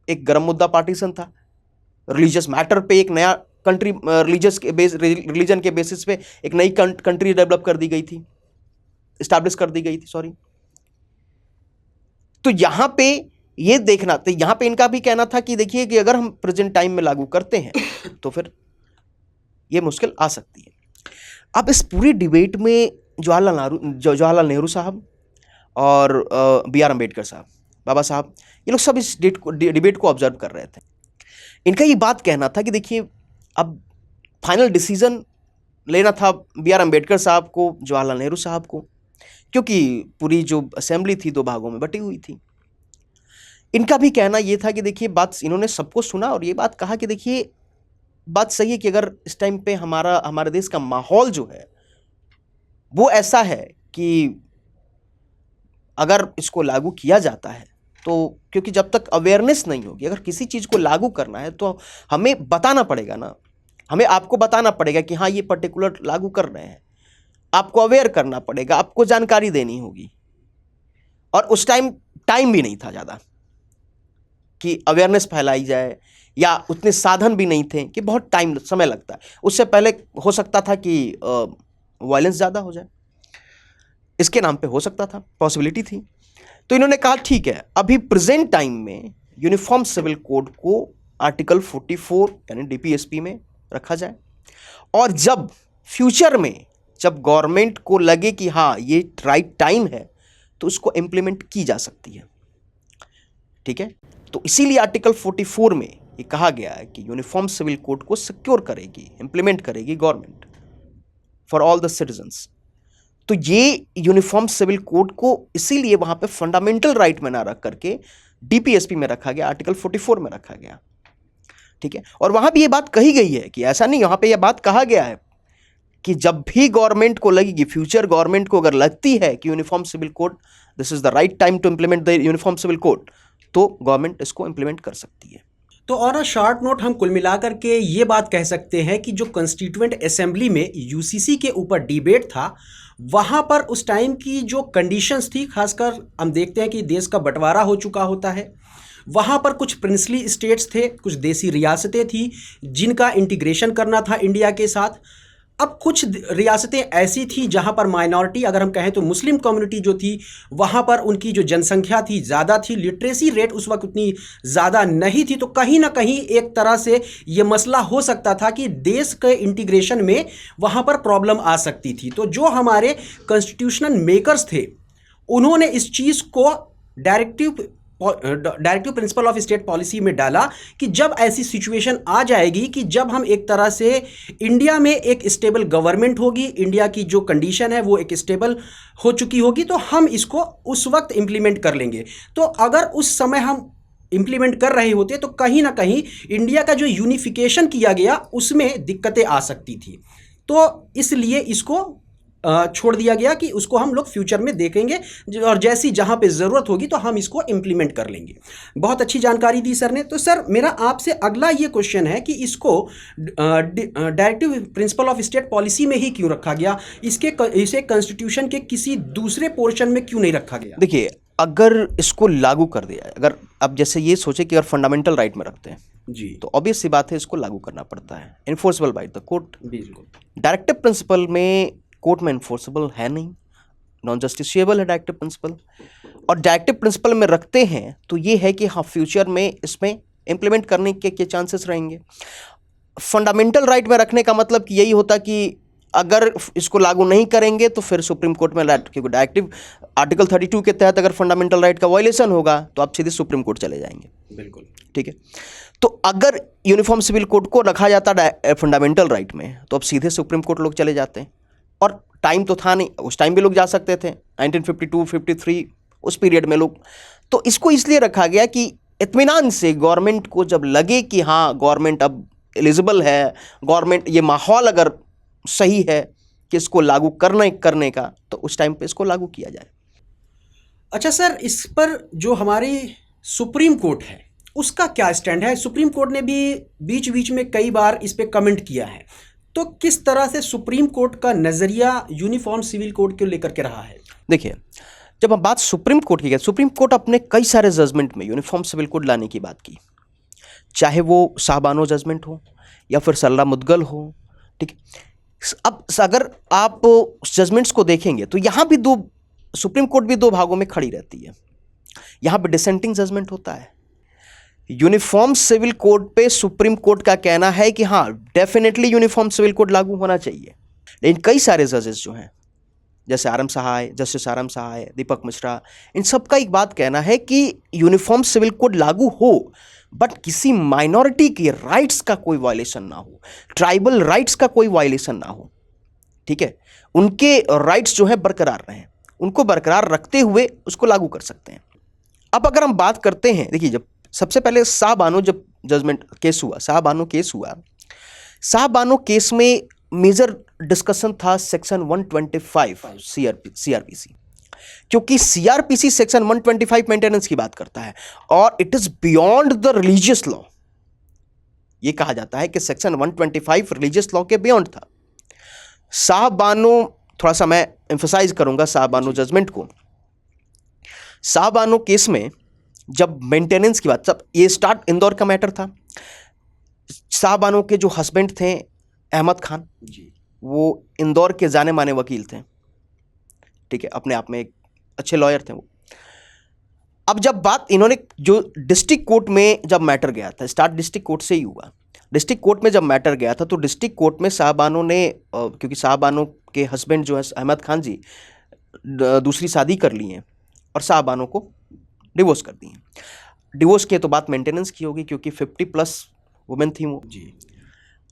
एक गर्म मुद्दा पार्टीशन था, रिलीजियस मैटर पे एक नया कंट्री, रिलीजन के बेसिस पे एक नई कंट्री डेवलप कर दी गई थी, इस्टेब्लिश कर दी गई थी, सॉरी। तो यहां पे ये देखना, तो यहां पे इनका भी कहना था कि देखिए कि अगर हम प्रेजेंट टाइम में लागू करते हैं तो फिर ये मुश्किल आ सकती है। अब इस पूरी डिबेट में जवाहरलाल नेहरू साहब और बी आर अम्बेडकर साहब, बाबा साहब, ये लोग सब इस डिबेट को ऑब्जर्व कर रहे थे। इनका ये बात कहना था कि देखिए अब फाइनल डिसीजन लेना था बी आर अम्बेडकर साहब को, जवाहरलाल नेहरू साहब को, क्योंकि पूरी जो असेंबली थी दो भागों में बटी हुई थी। इनका भी कहना ये था कि देखिए बात, इन्होंने सबको सुना और ये बात कहा कि देखिए बात सही है कि अगर इस टाइम पे हमारे देश का माहौल जो है वो ऐसा है कि अगर इसको लागू किया जाता है तो, क्योंकि जब तक अवेयरनेस नहीं होगी, अगर किसी चीज़ को लागू करना है तो हमें बताना पड़ेगा ना, हमें आपको बताना पड़ेगा कि हाँ ये पर्टिकुलर लागू कर रहे हैं, आपको अवेयर करना पड़ेगा, आपको जानकारी देनी होगी। और उस टाइम भी नहीं था ज़्यादा कि अवेयरनेस फैलाई जाए, या उतने साधन भी नहीं थे कि बहुत समय लगता है। उससे पहले हो सकता था कि वायलेंस ज़्यादा हो जाए, इसके नाम पे हो सकता था, पॉसिबिलिटी थी। तो इन्होंने कहा ठीक है, अभी प्रेजेंट टाइम में यूनिफॉर्म सिविल कोड को आर्टिकल 44 यानी डीपीएसपी में रखा जाए, और जब फ्यूचर में जब गवर्नमेंट को लगे कि हाँ ये राइट टाइम है तो उसको इम्प्लीमेंट की जा सकती है, ठीक है। तो इसीलिए आर्टिकल 44 में ये कहा गया है कि यूनिफॉर्म सिविल कोड को सिक्योर करेगी, इम्प्लीमेंट करेगी government for all the citizens. तो ये यूनिफॉर्म सिविल कोड को इसीलिए वहां पे फंडामेंटल राइट में ना रख करके डीपीएसपी में रखा गया, आर्टिकल 44 में रखा गया, ठीक है। और वहां भी ये बात कही गई है कि ऐसा नहीं, वहां पे ये बात कहा गया है कि जब भी गवर्नमेंट को लगेगी, फ्यूचर गवर्नमेंट को अगर लगती है कि uniform civil code, this is the right time to implement the uniform civil code, तो गवर्नमेंट इसको इम्प्लीमेंट कर सकती है। तो ऑन अ शॉर्ट नोट हम कुल मिलाकर के ये बात कह सकते हैं कि जो कॉन्स्टिट्यूएंट असेंबली में यूसीसी के ऊपर डिबेट था, वहां पर उस टाइम की जो कंडीशंस थी, खासकर हम देखते हैं कि देश का बंटवारा हो चुका होता है, वहां पर कुछ प्रिंसली स्टेट्स थे, कुछ देसी रियासतें थी जिनका इंटीग्रेशन करना था इंडिया के साथ। अब कुछ रियासतें ऐसी थी जहां पर माइनॉरिटी, अगर हम कहें तो मुस्लिम कम्युनिटी जो थी, वहां पर उनकी जो जनसंख्या थी ज़्यादा थी, लिटरेसी रेट उस वक्त उतनी ज़्यादा नहीं थी। तो कहीं ना कहीं एक तरह से ये मसला हो सकता था कि देश के इंटीग्रेशन में वहां पर प्रॉब्लम आ सकती थी। तो जो हमारे कॉन्स्टिट्यूशनल मेकर्स थे, उन्होंने इस चीज़ को directive principle of state policy में डाला कि जब ऐसी सिचुएशन आ जाएगी कि जब हम एक तरह से इंडिया में एक स्टेबल गवर्नमेंट होगी, इंडिया की जो कंडीशन है वो एक स्टेबल हो चुकी होगी, तो हम इसको उस वक्त इम्प्लीमेंट कर लेंगे। तो अगर उस समय हम इम्प्लीमेंट कर रहे होते तो कहीं ना कहीं इंडिया का जो यूनिफिकेशन किया गया उसमें दिक्कतें आ सकती थी। तो इसलिए इसको छोड़ दिया गया कि उसको हम लोग फ्यूचर में देखेंगे और जैसी जहां पे ज़रूरत होगी तो हम इसको इम्प्लीमेंट कर लेंगे। बहुत अच्छी जानकारी दी सर ने। तो सर मेरा आपसे अगला ये क्वेश्चन है कि इसको directive principle of state policy में ही क्यों रखा गया, इसे कॉन्स्टिट्यूशन के किसी दूसरे पोर्शन में क्यों नहीं रखा गया? देखिए, अगर इसको लागू कर दिया है, अगर अब जैसे ये सोचे कि अगर फंडामेंटल राइट में रखते हैं जी, तो ऑब्वियस सी बात है इसको लागू करना पड़ता है, इन्फोर्सेबल बाय द कोर्ट। बिल्कुल। डायरेक्टिव प्रिंसिपल में कोर्ट में इन्फोर्सेबल है नहीं, नॉन जस्टिशिएबल है डायरेक्टिव प्रिंसिपल। और डायरेक्टिव प्रिंसिपल में रखते हैं तो ये है कि हाँ फ्यूचर में इसमें इम्प्लीमेंट करने के चांसेस रहेंगे। फंडामेंटल राइट में रखने का मतलब कि यही होता कि अगर इसको लागू नहीं करेंगे तो फिर सुप्रीम कोर्ट में, क्योंकि डायरेक्टिव आर्टिकल 32 के तहत अगर फंडामेंटल राइट का वायलेशन होगा तो आप सीधे सुप्रीम कोर्ट चले जाएंगे। बिल्कुल, ठीक है। तो अगर यूनिफॉर्म सिविल कोड को रखा जाता फंडामेंटल राइट में तो अब सीधे सुप्रीम कोर्ट लोग चले जाते हैं, और टाइम तो था नहीं, उस टाइम भी लोग जा सकते थे, 1952, 53 उस पीरियड में लोग। तो इसको इसलिए रखा गया कि इत्मीनान से गवर्नमेंट को जब लगे कि हाँ गवर्नमेंट अब एलिजिबल है, गवर्नमेंट ये माहौल अगर सही है कि इसको लागू करने का, तो उस टाइम पे इसको लागू किया जाए। अच्छा सर, इस पर जो हमारी सुप्रीम कोर्ट है उसका क्या स्टैंड है? सुप्रीम कोर्ट ने भी बीच बीच में कई बार इस पे कमेंट किया है, तो किस तरह से सुप्रीम कोर्ट का नज़रिया यूनिफॉर्म सिविल कोड को लेकर के रहा है? देखिए, जब हम बात सुप्रीम कोर्ट की करें, सुप्रीम कोर्ट अपने कई सारे जजमेंट में यूनिफॉर्म सिविल कोड लाने की बात की, चाहे वो शाहबानो जजमेंट हो या फिर सल्ला मुदगल हो, ठीक है। अब अगर आप जजमेंट्स को देखेंगे तो यहाँ भी सुप्रीम कोर्ट भी दो भागों में खड़ी रहती है। यहाँ पे डिसेंटिंग जजमेंट होता है। यूनिफॉर्म सिविल कोड पे सुप्रीम कोर्ट का कहना है कि हाँ, डेफिनेटली यूनिफॉर्म सिविल कोड लागू होना चाहिए, लेकिन कई सारे जजेस जो हैं, जैसे जस्टिस आर एम सहाय, दीपक मिश्रा, इन सब का एक बात कहना है कि यूनिफॉर्म सिविल कोड लागू हो, बट किसी माइनॉरिटी के राइट्स का कोई वायलेशन ना हो, ट्राइबल राइट्स का कोई वायलेशन ना हो, ठीक है। उनके राइट्स जो है बरकरार रहें, उनको बरकरार रखते हुए उसको लागू कर सकते हैं। अब अगर हम बात करते हैं, देखिए, जब सबसे पहले शाहबानो जब जजमेंट केस हुआ, शाहबानो केस में मेजर डिस्कशन था सेक्शन 125 सीआरपीसी, क्योंकि सीआरपीसी सेक्शन 125 मेंटेनेंस की बात करता है और it is beyond the religious law. यह कहा जाता है कि सेक्शन 125 रिलीजियस लॉ के बियॉन्ड था। शाहबानो, थोड़ा सा मैं एम्फसाइज करूंगा शाहबानो जजमेंट को। शाहबानो केस में जब मेंटेनेंस की बात, जब ये स्टार्ट इंदौर का मैटर था, शाहबानो के जो हस्बैंड थे अहमद खान जी, वो इंदौर के जाने माने वकील थे, ठीक है, अपने आप में एक अच्छे लॉयर थे वो। अब जब बात इन्होंने जो डिस्ट्रिक्ट कोर्ट में जब मैटर गया था, स्टार्ट डिस्ट्रिक्ट कोर्ट से ही हुआ, डिस्ट्रिक्ट कोर्ट में जब मैटर गया था तो डिस्ट्रिक्ट कोर्ट में शाहबानो ने, क्योंकि शाहबानो के हस्बैंड जो है अहमद खान जी, दूसरी शादी कर ली हैं और शाहबानो को डिवोर्स कर दी हैं। डिवोर्स के तो बात मेंटेनेंस की होगी, क्योंकि 50+ वुमेन थी वो जी,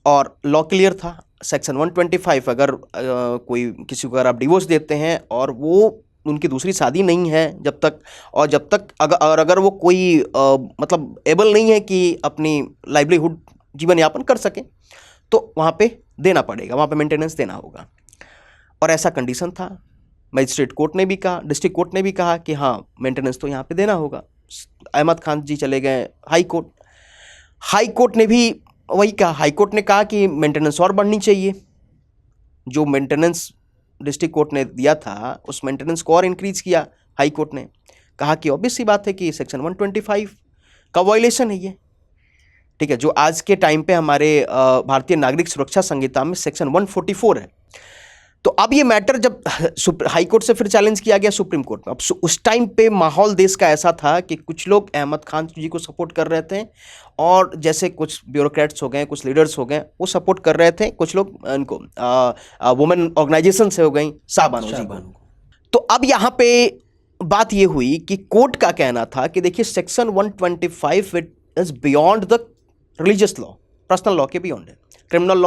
और लॉ क्लियर था सेक्शन 125, अगर कोई किसी को अगर आप डिवोर्स देते हैं और वो उनकी दूसरी शादी नहीं है जब तक अगर वो कोई मतलब एबल नहीं है कि अपनी लाइवलीहुड जीवन यापन कर सके, तो वहाँ पे देना पड़ेगा, वहाँ पे मेंटेनेंस देना होगा, और ऐसा कंडीशन था। मजिस्ट्रेट कोर्ट ने भी कहा, डिस्ट्रिक्ट कोर्ट ने भी कहा कि हाँ, मेंटेनेंस तो यहाँ पे देना होगा। अहमद खान जी चले गए हाई कोर्ट ने भी वही कहा। हाई कोर्ट ने कहा कि मेंटेनेंस और बढ़नी चाहिए, जो मेंटेनेंस डिस्ट्रिक्ट कोर्ट ने दिया था उस मेंटेनेंस को और इंक्रीज किया। हाई कोर्ट ने कहा कि ऑब्वियस सी बात है कि सेक्शन 125 का वायलेशन है ये, ठीक है, जो आज के टाइम पे हमारे भारतीय नागरिक सुरक्षा संहिता में सेक्शन 144 है। तो अब ये मैटर जब हाई कोर्ट से फिर चैलेंज किया गया सुप्रीम कोर्ट में, अब उस टाइम पे माहौल देश का ऐसा था कि कुछ लोग अहमद खान जी को सपोर्ट कर रहे थे, और जैसे कुछ ब्यूरोक्रेट्स हो गए, कुछ लीडर्स हो गए, वो सपोर्ट कर रहे थे, कुछ लोग इनको वुमेन ऑर्गेनाइजेशन से हो गई शाहबानो जी को। तो अब यहाँ पे बात ये हुई कि कोर्ट का कहना था कि देखिए, section 125 it is beyond the religious law, personal law के बियॉन्ड है, क्रिमिनल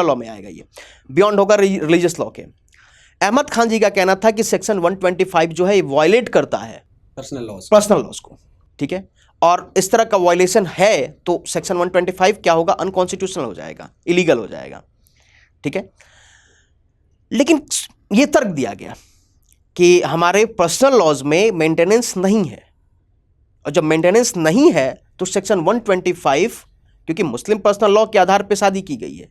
लॉ में आएगा, ये बियॉन्ड होगा रिलीजियस लॉ के। अहमद खान जी का कहना था कि सेक्शन 125 जो है ये वायलेट करता है पर्सनल लॉज को, ठीक है, और इस तरह का वायलेशन है तो सेक्शन 125 क्या होगा, अनकॉन्स्टिट्यूशनल हो जाएगा, इलीगल हो जाएगा, ठीक है। लेकिन ये तर्क दिया गया कि हमारे पर्सनल लॉज में मेंटेनेंस नहीं है, और जब मेंटेनेंस नहीं है तो सेक्शन 125, क्योंकि मुस्लिम पर्सनल लॉ के आधार पर शादी की गई है,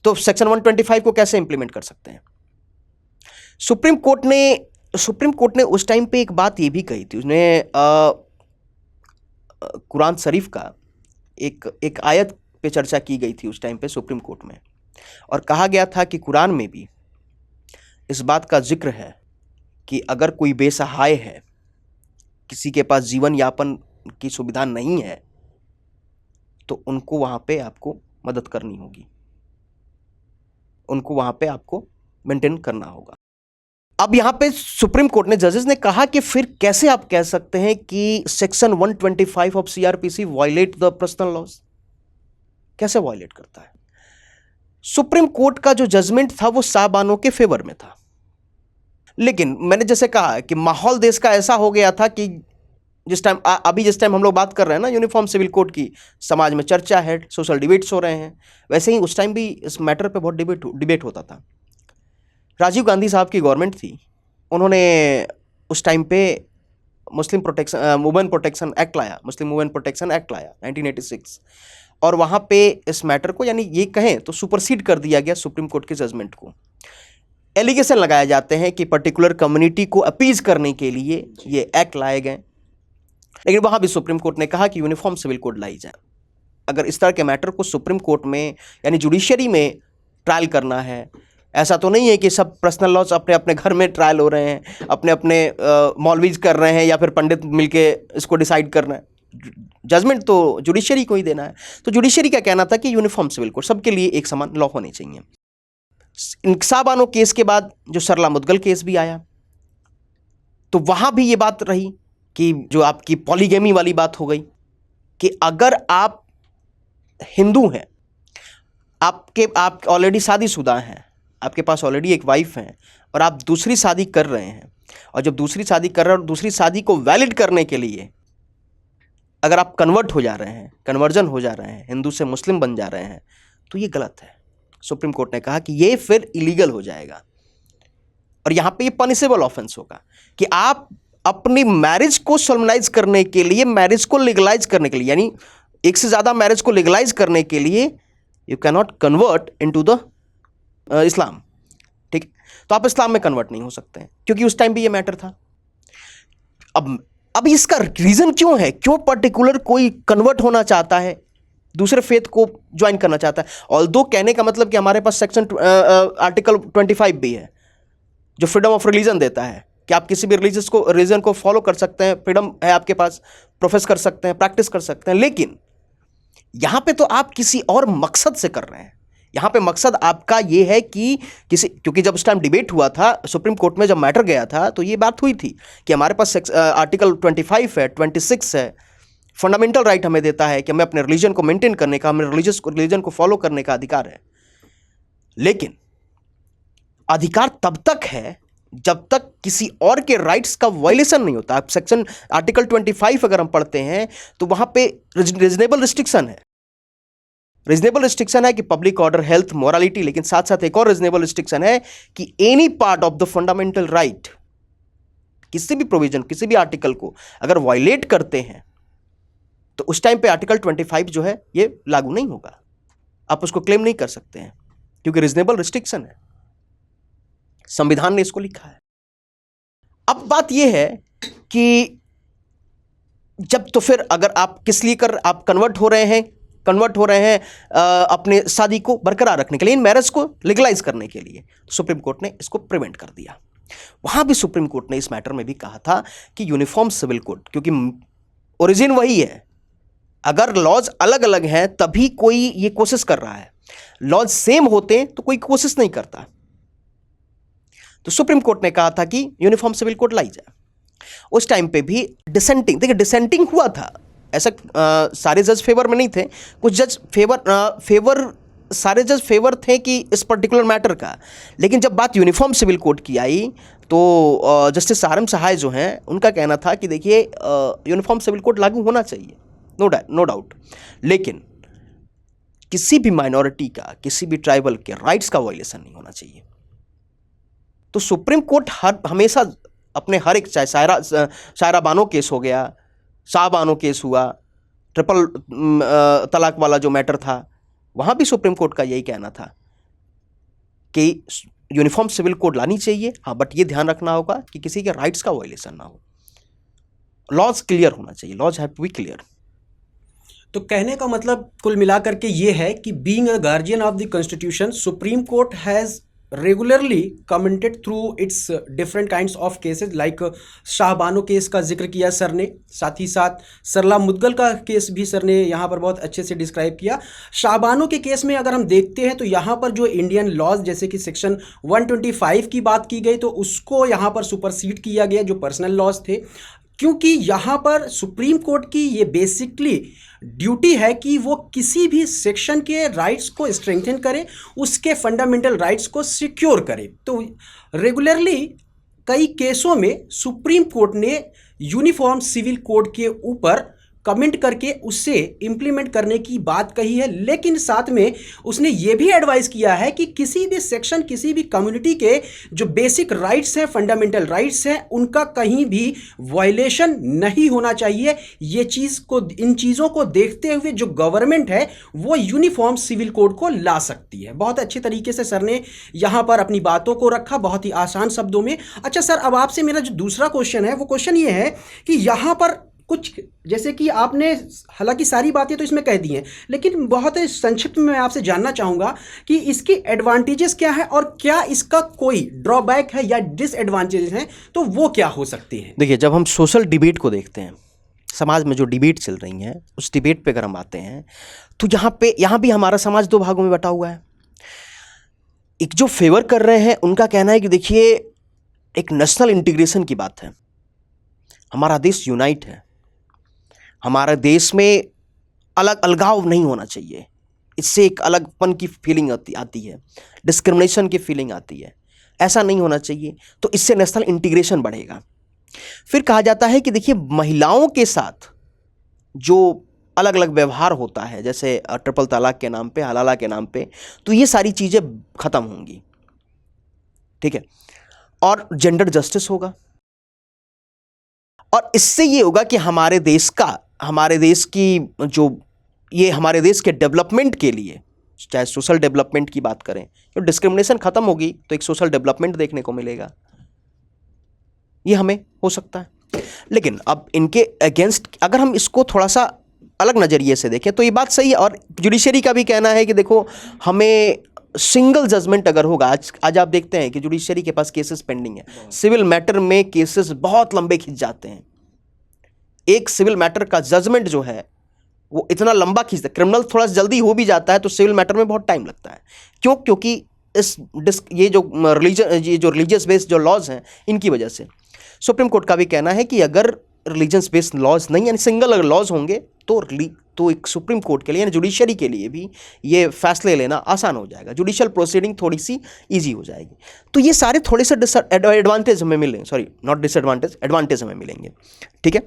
तो सेक्शन 125 को कैसे इंप्लीमेंट कर सकते हैं। सुप्रीम कोर्ट ने उस टाइम पे एक बात ये भी कही थी, उसने कुरान शरीफ का एक आयत पे चर्चा की गई थी उस टाइम पे सुप्रीम कोर्ट में, और कहा गया था कि कुरान में भी इस बात का जिक्र है कि अगर कोई बेसहाय है, किसी के पास जीवन यापन की सुविधा नहीं है, तो उनको वहाँ पे आपको मदद करनी होगी, उनको वहाँ पे आपको मेंटेन करना होगा। अब यहाँ पे सुप्रीम कोर्ट ने, जजेस ने कहा कि फिर कैसे आप कह सकते हैं कि section 125 of CrPC violate the personal laws, कैसे वायलेट करता है। सुप्रीम कोर्ट का जो जजमेंट था वो शाहबानो के फेवर में था, लेकिन मैंने जैसे कहा कि माहौल देश का ऐसा हो गया था कि जिस टाइम हम लोग बात कर रहे हैं ना यूनिफॉर्म सिविल कोड की, समाज में चर्चा है, सोशल डिबेट्स हो रहे हैं, वैसे ही उस टाइम भी इस मैटर पे बहुत डिबेट होता था। राजीव गांधी साहब की गवर्नमेंट थी, उन्होंने उस टाइम पे वुमेन प्रोटेक्शन एक्ट लाया, मुस्लिम वुमेन प्रोटेक्शन एक्ट लाया 1986, और वहाँ पे इस मैटर को, यानी ये कहें तो सुपरसीड कर दिया गया सुप्रीम कोर्ट के जजमेंट को। एलिगेशन लगाए जाते हैं कि पर्टिकुलर कम्युनिटी को अपीज करने के लिए ये एक्ट लाए गए, लेकिन वहाँ भी सुप्रीम कोर्ट ने कहा कि यूनिफॉर्म सिविल कोड लाई जाए। अगर इस तरह के मैटर को सुप्रीम कोर्ट में यानी जुडिशरी में ट्रायल करना है, ऐसा तो नहीं है कि सब पर्सनल लॉज अपने अपने घर में ट्रायल हो रहे हैं, अपने अपने मौलवीज कर रहे हैं या फिर पंडित मिलके इसको डिसाइड कर रहे हैं, जजमेंट तो जुडिशरी को ही देना है। तो जुडिशरी का कहना था कि यूनिफॉर्म सिविल कोड सबके लिए एक समान लॉ होनी चाहिए। इंकसा बानो केस के बाद जो सरला मुदगल केस भी आया, तो वहाँ भी ये बात रही कि जो आपकी पॉलीगेमी वाली बात हो गई कि अगर आप हिंदू हैं, आप ऑलरेडी शादीशुदा हैं, आपके पास ऑलरेडी एक वाइफ है और आप दूसरी शादी कर रहे हैं, और जब दूसरी शादी कर रहे हैं और दूसरी शादी को वैलिड करने के लिए अगर आप कन्वर्ट हो जा रहे हैं, कन्वर्जन हो जा रहे हैं, हिंदू से मुस्लिम बन जा रहे हैं, तो ये गलत है। सुप्रीम कोर्ट ने कहा कि ये फिर इलीगल हो जाएगा और यहाँ पे ये पनिशेबल ऑफेंस होगा कि आप अपनी मैरिज को सोलमनाइज करने के लिए, मैरिज को लीगलाइज करने के लिए, यानी एक से ज़्यादा मैरिज को लीगलाइज करने के लिए you can not convert into the Islam. ठीक, तो आप इस्लाम में कन्वर्ट नहीं हो सकते हैं, क्योंकि उस टाइम भी ये मैटर था। अब इसका रीज़न क्यों है, क्यों पर्टिकुलर कोई कन्वर्ट होना चाहता है, दूसरे फेथ को ज्वाइन करना चाहता है। ऑल्दो कहने का मतलब कि हमारे पास सेक्शन आर्टिकल 25 भी है जो फ्रीडम ऑफ रिलीजन देता है कि आप किसी भी रिलीजन को फॉलो कर सकते हैं, फ्रीडम है आपके पास, प्रोफेस कर सकते हैं, प्रैक्टिस कर सकते हैं। लेकिन यहाँ पे तो आप किसी और मकसद से कर रहे हैं। यहाँ पे मकसद आपका ये है कि क्योंकि जब उस टाइम डिबेट हुआ था सुप्रीम कोर्ट में, जब मैटर गया था, तो ये बात हुई थी कि हमारे पास आर्टिकल 25 है, 26 है, फंडामेंटल राइट हमें देता है कि हमें अपने रिलीजन को मेंटेन करने का, हमें रिलीजन को फॉलो करने का अधिकार है। लेकिन अधिकार तब तक है जब तक किसी और के राइट्स का वायलेशन नहीं होता। आप सेक्शन आर्टिकल 25 अगर हम पढ़ते हैं तो वहां पे रीजनेबल रिस्ट्रिक्शन है। रीजनेबल रिस्ट्रिक्शन है कि पब्लिक ऑर्डर, हेल्थ, मोरालिटी, लेकिन साथ साथ एक और रीजनेबल रिस्ट्रिक्शन है कि any part of the fundamental right, किसी भी प्रोविजन, किसी भी आर्टिकल को अगर वायलेट करते हैं तो उस टाइम पे आर्टिकल 25 जो है ये लागू नहीं होगा, आप उसको क्लेम नहीं कर सकते हैं, क्योंकि रीजनेबल रिस्ट्रिक्शन है, संविधान ने इसको लिखा है। अब बात यह है कि जब तो फिर अगर आप किस लिए आप कन्वर्ट हो रहे हैं अपने शादी को बरकरार रखने के लिए, इन मैरिज को लीगलाइज करने के लिए, सुप्रीम कोर्ट ने इसको प्रिवेंट कर दिया। वहां भी सुप्रीम कोर्ट ने इस मैटर में भी कहा था कि यूनिफॉर्म सिविल कोड, क्योंकि ओरिजिन वही है, अगर लॉज अलग अलग हैं तभी कोई ये कोशिश कर रहा है, लॉज सेम होते तो कोई कोशिश नहीं करता। तो सुप्रीम कोर्ट ने कहा था कि यूनिफॉर्म सिविल कोड लाई जाए। उस टाइम पे भी डिसेंटिंग, देखिए डिसेंटिंग हुआ था, ऐसा सारे जज फेवर में नहीं थे, कुछ जज सारे जज फेवर थे कि इस पर्टिकुलर मैटर का। लेकिन जब बात यूनिफॉर्म सिविल कोड की आई तो जस्टिस आर एम सहाय जो हैं उनका कहना था कि देखिए यूनिफॉर्म सिविल कोड लागू होना चाहिए, नो डाउट, लेकिन किसी भी माइनॉरिटी का, किसी भी ट्राइबल के राइट्स का वायलेशन नहीं होना चाहिए। तो सुप्रीम कोर्ट हमेशा अपने हर एक, चाहे शायरा बानो केस हो गया, शाह बानो केस हुआ, ट्रिपल तलाक वाला जो मैटर था, वहाँ भी सुप्रीम कोर्ट का यही कहना था कि यूनिफॉर्म सिविल कोड लानी चाहिए, हाँ, बट ये ध्यान रखना होगा कि किसी के राइट्स का वायलेशन ना हो, लॉज क्लियर होना चाहिए, laws have to be clear. तो कहने का मतलब कुल मिलाकर के ये है कि being a guardian of the constitution, supreme court has regularly commented through its different kinds of cases, like Shah Bano case का जिक्र किया सर ने, साथ ही साथ सरला मुदगल का केस भी सर ने यहाँ पर बहुत अच्छे से डिस्क्राइब किया। शाहबानो के केस में अगर हम देखते हैं तो यहाँ पर जो इंडियन लॉज, जैसे कि सेक्शन 125 की बात की गई, तो उसको यहाँ पर सुपरसीड किया गया, जो पर्सनल लॉज थे, क्योंकि यहाँ पर सुप्रीम कोर्ट की ये बेसिकली ड्यूटी है कि वो किसी भी सेक्शन के राइट्स को स्ट्रेंथन करे, उसके फंडामेंटल राइट्स को सिक्योर करे। तो रेगुलरली कई केसों में सुप्रीम कोर्ट ने यूनिफॉर्म सिविल कोड के ऊपर कमेंट करके उससे इंप्लीमेंट करने की बात कही है, लेकिन साथ में उसने ये भी एडवाइस किया है कि किसी भी सेक्शन, किसी भी कम्युनिटी के जो बेसिक राइट्स हैं, फंडामेंटल राइट्स हैं, उनका कहीं भी वायलेशन नहीं होना चाहिए। ये चीज़ को, इन चीज़ों को देखते हुए जो गवर्नमेंट है वो यूनिफॉर्म सिविल कोड को ला सकती है। बहुत अच्छे तरीके से सर ने यहाँ पर अपनी बातों को रखा, बहुत ही आसान शब्दों में। अच्छा सर, अब आपसे मेरा जो दूसरा क्वेश्चन है वो क्वेश्चन ये है कि यहाँ पर कुछ, जैसे कि आपने हालांकि सारी बातें तो इसमें कह दी हैं, लेकिन बहुत संक्षिप्त में मैं आपसे जानना चाहूँगा कि इसकी एडवांटेजेस क्या है और क्या इसका कोई ड्रॉबैक है या डिसएडवांटेजेस हैं, तो वो क्या हो सकते हैं। देखिए, जब हम सोशल डिबेट को देखते हैं, समाज में जो डिबेट चल रही हैं, उस डिबेट पे अगर हम आते हैं तो यहाँ भी हमारा समाज दो भागों में बटा हुआ है। एक जो फेवर कर रहे हैं उनका कहना है कि देखिए, एक नेशनल इंटीग्रेशन की बात है, हमारा देश यूनाइट है, हमारे देश में अलगाव नहीं होना चाहिए, इससे एक अलगपन की फीलिंग आती है, डिस्क्रिमिनेशन की फीलिंग आती है, ऐसा नहीं होना चाहिए, तो इससे नेशनल इंटीग्रेशन बढ़ेगा। फिर कहा जाता है कि देखिए, महिलाओं के साथ जो अलग अलग व्यवहार होता है, जैसे ट्रिपल तलाक के नाम पे, हलाला के नाम पे, तो ये सारी चीज़ें ख़त्म होंगी, ठीक है, और जेंडर जस्टिस होगा। और इससे ये होगा कि हमारे देश के डेवलपमेंट के लिए, चाहे सोशल डेवलपमेंट की बात करें, तो डिस्क्रिमिनेशन खत्म होगी तो एक सोशल डेवलपमेंट देखने को मिलेगा, ये हमें हो सकता है। लेकिन अब इनके अगेंस्ट अगर हम इसको थोड़ा सा अलग नज़रिए से देखें तो ये बात सही है। और जुडिशरी का भी कहना है कि देखो, हमें सिंगल जजमेंट अगर होगा, आज आप देखते हैं कि जुडिशरी के पास केसेस पेंडिंग है, सिविल मैटर में केसेस बहुत लंबे खिंच जाते हैं। एक सिविल मैटर का जजमेंट जो है वो इतना लंबा खींचता है, क्रिमिनल थोड़ा जल्दी हो भी जाता है तो सिविल मैटर में बहुत टाइम लगता है। क्योंकि ये जो रिलीजियस बेस्ड जो लॉज हैं, इनकी वजह से सुप्रीम कोर्ट का भी कहना है कि अगर रिलीजियस बेस्ड लॉज नहीं, यानी सिंगल अगर लॉज होंगे तो एक सुप्रीम कोर्ट के लिए, यानी जुडिशरी के लिए भी ये फैसले लेना आसान हो जाएगा, जुडिशियल प्रोसीडिंग थोड़ी सी ईजी हो जाएगी। तो ये सारे थोड़े से एडवांटेज हमें मिलेंगे, सॉरी नॉट डिसएडवांटेज, एडवांटेज हमें मिलेंगे, ठीक है।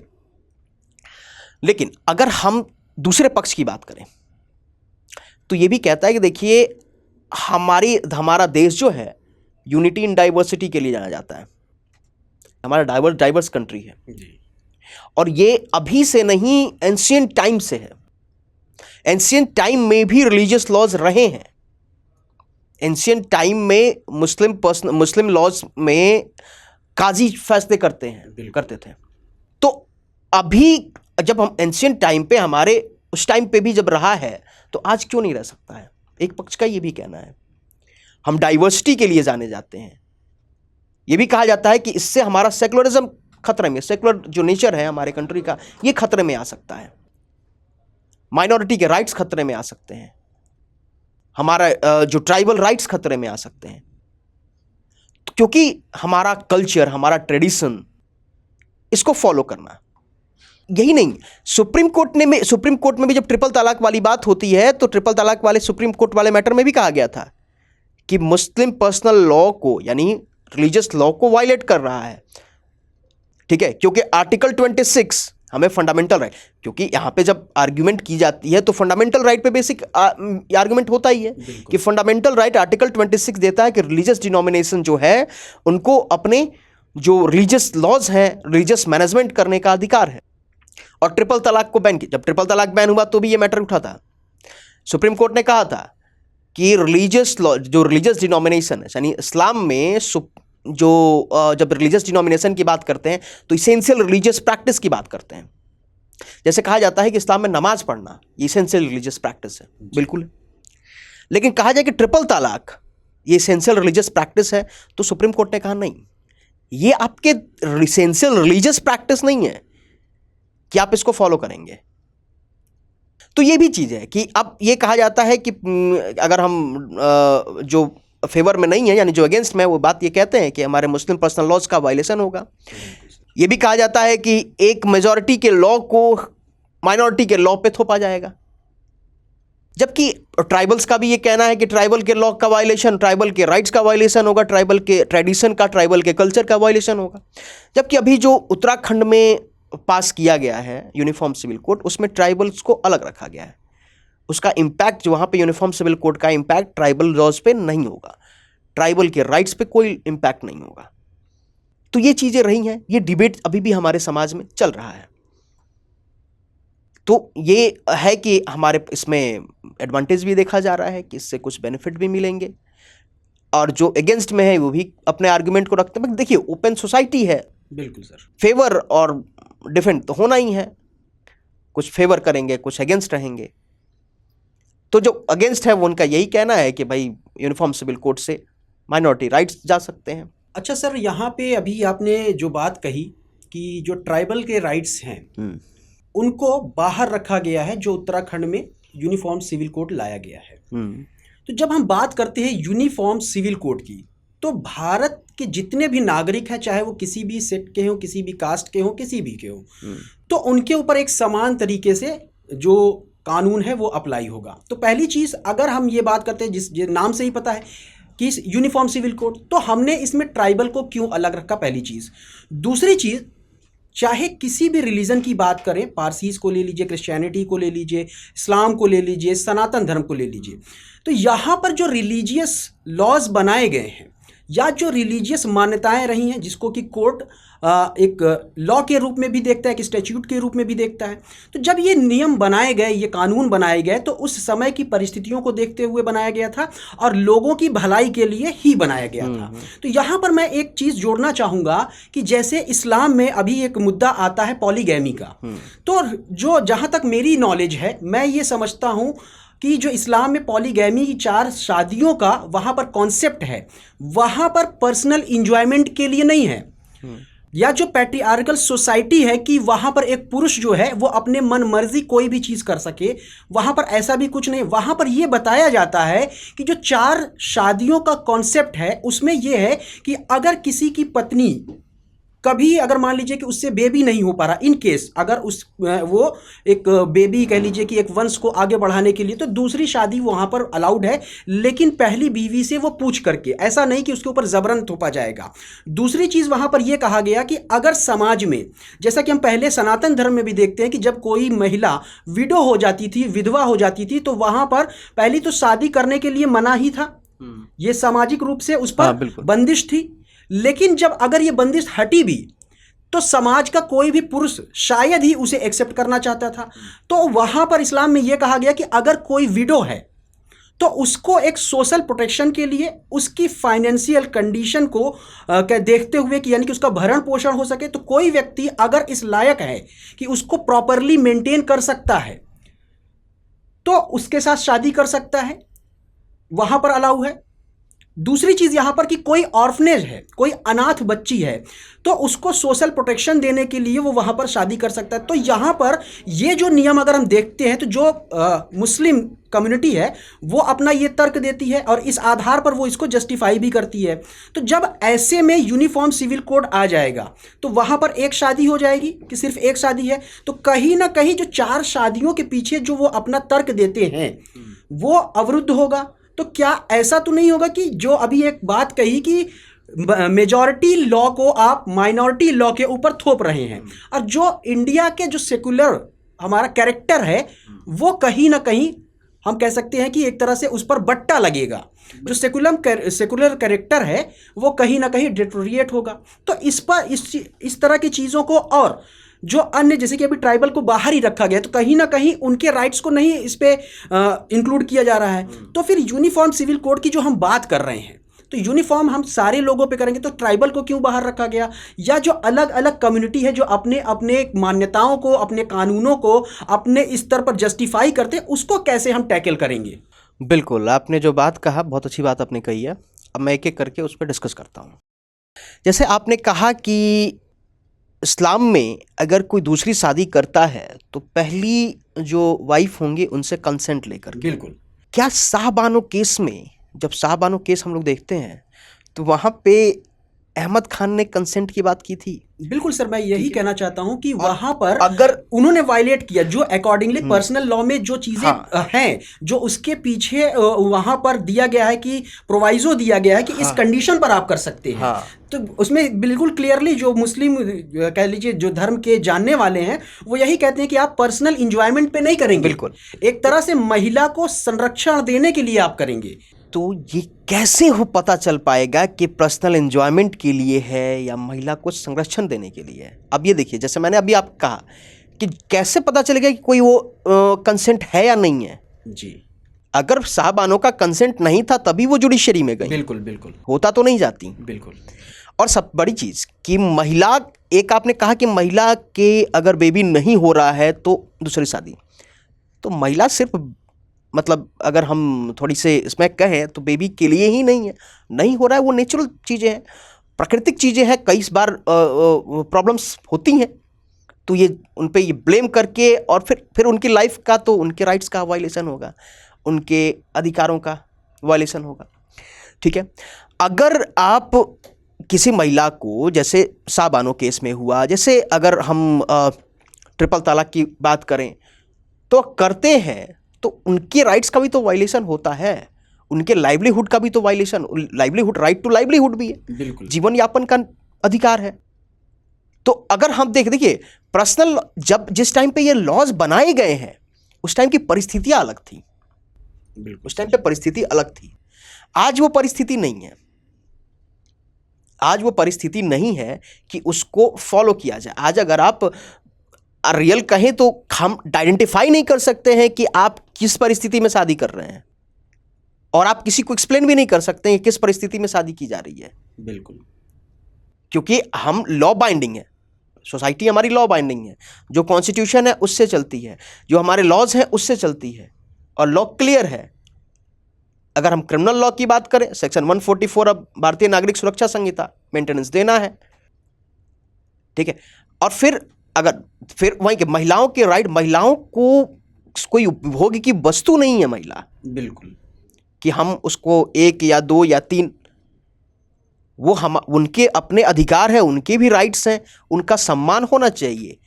लेकिन अगर हम दूसरे पक्ष की बात करें तो ये भी कहता है कि देखिए, हमारा देश जो है यूनिटी इन डाइवर्सिटी के लिए जाना जाता है, हमारा डाइवर्स कंट्री है जी। और ये अभी से नहीं, एंशिएंट टाइम से है। एंशिएंट टाइम में भी रिलीजियस लॉज रहे हैं। एंशिएंट टाइम में मुस्लिम लॉज में काजी फैसले करते थे। तो अभी जब हम एंशिएंट टाइम पे, हमारे उस टाइम पे भी जब रहा है, तो आज क्यों नहीं रह सकता है। एक पक्ष का ये भी कहना है। हम डाइवर्सिटी के लिए जाने जाते हैं। ये भी कहा जाता है कि इससे हमारा सेकुलरिज्म खतरे में, सेकुलर जो नेचर है हमारे कंट्री का, ये खतरे में आ सकता है। माइनॉरिटी के राइट्स खतरे में आ सकते हैं, हमारा जो ट्राइबल राइट्स खतरे में आ सकते हैं, क्योंकि हमारा कल्चर, हमारा ट्रेडिशन, इसको फॉलो करना। यही नहीं, सुप्रीम कोर्ट में भी जब ट्रिपल तलाक वाली बात होती है, तो ट्रिपल तलाक वाले सुप्रीम कोर्ट वाले मैटर में भी कहा गया था कि मुस्लिम पर्सनल लॉ को, यानी रिलीजियस लॉ को वायलेट कर रहा है, ठीक है। क्योंकि आर्टिकल 26 हमें फंडामेंटल राइट, क्योंकि यहाँ पे जब आर्ग्यूमेंट की जाती है तो फंडामेंटल राइट पे बेसिक आर्ग्यूमेंट होता ही है कि फंडामेंटल राइट आर्टिकल 26 देता है कि रिलीजियस डिनोमिनेशन जो है उनको अपने जो रिलीजियस लॉज हैं, रिलीजियस मैनेजमेंट करने का अधिकार है। और ट्रिपल तलाक को बैन किया, जब ट्रिपल तलाक बैन हुआ तो भी ये मैटर उठा था। सुप्रीम कोर्ट ने कहा था कि रिलीजियस लॉ, जो रिलीजियस डिनोमिनेशन है, यानी इस्लाम में जब रिलीजियस डिनोमिनेशन की बात करते हैं तो इसेंशियल रिलीजियस प्रैक्टिस की बात करते हैं। जैसे कहा जाता है कि इस्लाम में नमाज पढ़ना ये इसेंशियल रिलीजियस प्रैक्टिस है, बिल्कुल। लेकिन कहा जाए कि ट्रिपल तलाक ये इसेंशियल रिलीजियस प्रैक्टिस है, तो सुप्रीम कोर्ट ने कहा नहीं, ये आपके इसेंशियल रिलीजियस प्रैक्टिस नहीं है कि आप इसको फॉलो करेंगे। तो ये भी चीज़ है कि अब ये कहा जाता है कि अगर हम जो फेवर में नहीं है, यानी जो अगेंस्ट में, वो बात ये कहते हैं कि हमारे मुस्लिम पर्सनल लॉज का वायलेशन होगा। ये भी कहा जाता है कि एक मेजॉरिटी के लॉ को माइनॉरिटी के लॉ पे थोपा जाएगा। जबकि ट्राइबल्स का भी ये कहना है कि ट्राइबल के लॉ का वायलेशन, ट्राइबल के राइट्स का वायलेशन होगा, ट्राइबल के ट्रेडिशन का, ट्राइबल के कल्चर का वायलेशन होगा। जबकि अभी जो उत्तराखंड में पास किया गया है यूनिफॉर्म सिविल कोड, उसमें ट्राइबल्स को अलग रखा गया है। उसका इम्पैक्ट जो वहाँ पे यूनिफॉर्म सिविल कोड का इम्पैक्ट ट्राइबल लॉज पे नहीं होगा, ट्राइबल के राइट्स पे कोई इम्पैक्ट नहीं होगा। तो ये चीज़ें रही हैं, ये डिबेट अभी भी हमारे समाज में चल रहा है। तो ये है कि हमारे इसमें एडवांटेज भी देखा जा रहा है कि इससे कुछ बेनिफिट भी मिलेंगे, और जो अगेंस्ट में है वो भी अपने आर्गुमेंट को रखते हैं। देखिए, ओपन सोसाइटी है, बिल्कुल सर, फेवर और डिफेंड तो होना ही है। कुछ फेवर करेंगे, कुछ अगेंस्ट रहेंगे। तो जो अगेंस्ट है वो उनका यही कहना है कि भाई यूनिफॉर्म सिविल कोड से माइनॉरिटी राइट्स जा सकते हैं। अच्छा सर, यहाँ पे अभी आपने जो बात कही कि जो ट्राइबल के राइट्स हैं उनको बाहर रखा गया है, जो उत्तराखंड में यूनिफॉर्म सिविल कोड लाया गया है। तो जब हम बात करते हैं यूनिफॉर्म सिविल कोड की, तो भारत के जितने भी नागरिक हैं, चाहे वो किसी भी सेट के हों, किसी भी कास्ट के हों, किसी भी के हों, तो उनके ऊपर एक समान तरीके से जो कानून है वो अप्लाई होगा। तो पहली चीज़, अगर हम ये बात करते हैं, जिस नाम से ही पता है कि यूनिफॉर्म सिविल कोड, तो हमने इसमें ट्राइबल को क्यों अलग रखा, पहली चीज़। दूसरी चीज़, चाहे किसी भी रिलीजन की बात करें, पारसीज को ले लीजिए, क्रिश्चियनिटी को ले लीजिए, इस्लाम को ले लीजिए, सनातन धर्म को ले लीजिए, तो यहाँ पर जो रिलीजियस लॉज बनाए गए हैं या जो रिलीजियस मान्यताएं रही हैं, जिसको कि कोर्ट एक लॉ के रूप में भी देखता है, कि स्टैट्यूट के रूप में भी देखता है, तो जब ये नियम बनाए गए, ये कानून बनाए गए, तो उस समय की परिस्थितियों को देखते हुए बनाया गया था और लोगों की भलाई के लिए ही बनाया गया था। तो यहाँ पर मैं एक चीज़ जोड़ना चाहूँगा कि जैसे इस्लाम में अभी एक मुद्दा आता है पॉलीगैमी का, तो जो जहाँ तक मेरी नॉलेज है, मैं ये समझता हूँ कि जो इस्लाम में पॉलीगैमी की 4 शादियों का वहाँ पर कॉन्सेप्ट है, वहाँ पर पर्सनल इंजॉयमेंट के लिए नहीं है, या जो पैट्रियार्कल सोसाइटी है कि वहाँ पर एक पुरुष जो है वो अपने मन मर्जी कोई भी चीज़ कर सके, वहाँ पर ऐसा भी कुछ नहीं। वहाँ पर ये बताया जाता है कि जो 4 शादियों का कॉन्सेप्ट है, उसमें ये है कि अगर किसी की पत्नी कभी, अगर मान लीजिए कि उससे बेबी नहीं हो पा रहा, इन केस अगर वो एक बेबी कह लीजिए कि एक वंश को आगे बढ़ाने के लिए, तो दूसरी शादी वहाँ पर अलाउड है, लेकिन पहली बीवी से वो पूछ करके, ऐसा नहीं कि उसके ऊपर जबरन थोपा जाएगा। दूसरी चीज़ वहाँ पर यह कहा गया कि अगर समाज में, जैसा कि हम पहले सनातन धर्म में भी देखते हैं कि जब कोई महिला विडो हो जाती थी, विधवा हो जाती थी, तो वहाँ पर पहली तो शादी करने के लिए मना ही था, ये सामाजिक रूप से उस पर बंदिश थी। लेकिन जब अगर ये बंदिश हटी भी, तो समाज का कोई भी पुरुष शायद ही उसे एक्सेप्ट करना चाहता था। तो वहाँ पर इस्लाम में यह कहा गया कि अगर कोई विडो है तो उसको एक सोशल प्रोटेक्शन के लिए उसकी फाइनेंशियल कंडीशन को देखते हुए कि यानी कि उसका भरण पोषण हो सके, तो कोई व्यक्ति अगर इस लायक है कि उसको प्रॉपरली मेंटेन कर सकता है, तो उसके साथ शादी कर सकता है, वहाँ पर अलाउ है। दूसरी चीज़ यहाँ पर कि कोई ऑर्फनेज है, कोई अनाथ बच्ची है, तो उसको सोशल प्रोटेक्शन देने के लिए वो वहाँ पर शादी कर सकता है। तो यहाँ पर ये जो नियम अगर हम देखते हैं, तो जो मुस्लिम कम्युनिटी है वो अपना ये तर्क देती है और इस आधार पर वो इसको जस्टिफाई भी करती है। तो जब ऐसे में यूनिफॉर्म सिविल कोड आ जाएगा, तो वहाँ पर एक शादी हो जाएगी कि सिर्फ एक शादी है, तो कहीं ना कहीं जो 4 शादियों के पीछे जो वो अपना तर्क देते हैं वो अवरुद्ध होगा। तो क्या ऐसा तो नहीं होगा कि जो अभी एक बात कही कि मेजॉरिटी लॉ को आप माइनॉरिटी लॉ के ऊपर थोप रहे हैं, और जो इंडिया के जो सेकुलर हमारा कैरेक्टर है वो कहीं ना कहीं हम कह सकते हैं कि एक तरह से उस पर बट्टा लगेगा। जो सेकुलर कैरेक्टर है वो कहीं ना कहीं डिटोरिएट होगा। तो इस पर इस तरह की चीज़ों को, और जो अन्य जैसे कि अभी ट्राइबल को बाहर ही रखा गया, तो कहीं ना कहीं उनके राइट्स को नहीं इस पे इंक्लूड किया जा रहा है। तो फिर यूनिफॉर्म सिविल कोड की जो हम बात कर रहे हैं, तो यूनिफॉर्म हम सारे लोगों पे करेंगे, तो ट्राइबल को क्यों बाहर रखा गया, या जो अलग अलग कम्युनिटी है जो अपने अपने मान्यताओं को, अपने कानूनों को अपने स्तर पर जस्टिफाई करते हैं, उसको कैसे हम टैकल करेंगे। बिल्कुल, आपने जो बात कहा बहुत अच्छी बात आपने कही है। अब मैं एक एक करके उस पर डिस्कस करता हूँ। जैसे आपने कहा कि इस्लाम में अगर कोई दूसरी शादी करता है तो पहली जो वाइफ होंगी उनसे कंसेंट लेकर। बिल्कुल। क्या शाहबानो केस में, जब शाहबानो केस हम लोग देखते हैं तो वहाँ पे अहमद खान ने कंसेंट की बात की थी। बिल्कुल सर, मैं यही कहना चाहता हूं कि वहां पर अगर उन्होंने वायलेट किया जो अकॉर्डिंगली पर्सनल लॉ में जो चीजें हाँ। हैं, जो उसके पीछे वहां पर दिया गया है कि प्रोवाइजो दिया गया है कि इस कंडीशन पर आप कर सकते हैं। हाँ। तो उसमें बिल्कुल क्लियरली जो मुस्लिम कह लीजिए जो धर्म के जानने वाले हैं वो यही कहते हैं कि आप पर्सनल इंजॉयमेंट पे नहीं करेंगे, बिल्कुल एक तरह से महिला को संरक्षण देने के लिए आप करेंगे। तो ये कैसे हो पता चल पाएगा कि पर्सनल एंजॉयमेंट के लिए है या महिला को संरक्षण देने के लिए है? अब ये देखिए, जैसे मैंने अभी आपको कहा कि कैसे पता चलेगा कि कोई वो कंसेंट है या नहीं है। जी, अगर साहबानों का कंसेंट नहीं था तभी वो जुडिशरी में गई, बिल्कुल बिल्कुल, होता तो नहीं जाती। बिल्कुल। और सब बड़ी चीज़ कि महिला, एक आपने कहा कि महिला के अगर बेबी नहीं हो रहा है तो दूसरी शादी, तो महिला सिर्फ मतलब अगर हम थोड़ी से इसमें कहें तो बेबी के लिए ही नहीं है, नहीं हो रहा है, वो नेचुरल चीज़ें हैं, प्राकृतिक चीज़ें हैं, कई बार प्रॉब्लम्स होती हैं, तो ये उन पे ये ब्लेम करके और फिर उनकी लाइफ का, तो उनके राइट्स का वायलेशन होगा, उनके अधिकारों का वायलेशन होगा। ठीक है, अगर आप किसी महिला को, जैसे साहबानो केस में हुआ, जैसे अगर हम ट्रिपल तलाक की बात करें तो करते हैं, तो उनके राइट्स का भी तो वायलेशन होता है, उनके लाइवलीहुड का भी तो violation, livelihood, right to livelihood भी है, बिल्कुल, जीवन यापन का अधिकार है। तो अगर हम देखिए पर्सनल, जब जिस टाइम पे ये लॉज बनाए गए हैं उस टाइम की परिस्थितियां अलग थी, बिल्कुल उस टाइम पे परिस्थिति अलग थी। आज वो परिस्थिति नहीं है, आज वो परिस्थिति नहीं है कि उसको फॉलो किया जाए। आज अगर आप रियल कहें तो हम आइडेंटिफाई नहीं कर सकते हैं कि आप किस परिस्थिति में शादी कर रहे हैं, और आप किसी को एक्सप्लेन भी नहीं कर सकते हैं किस परिस्थिति में शादी की जा रही है। बिल्कुल, क्योंकि हम लॉ बाइंडिंग है, सोसाइटी हमारी लॉ बाइंडिंग है, जो कॉन्स्टिट्यूशन है उससे चलती है, जो हमारे लॉज हैं उससे चलती है, और लॉ क्लियर है। अगर हम क्रिमिनल लॉ की बात करें, सेक्शन 144 अब भारतीय नागरिक सुरक्षा संहिता, मेंटेनेंस देना है। ठीक है, और फिर वहीं के महिलाओं के राइट, महिलाओं को कोई उपभोग की वस्तु नहीं है महिला, बिल्कुल, कि हम उसको 1 या 2 या 3, वो हम, उनके अपने अधिकार हैं, उनके भी राइट्स हैं, उनका सम्मान होना चाहिए।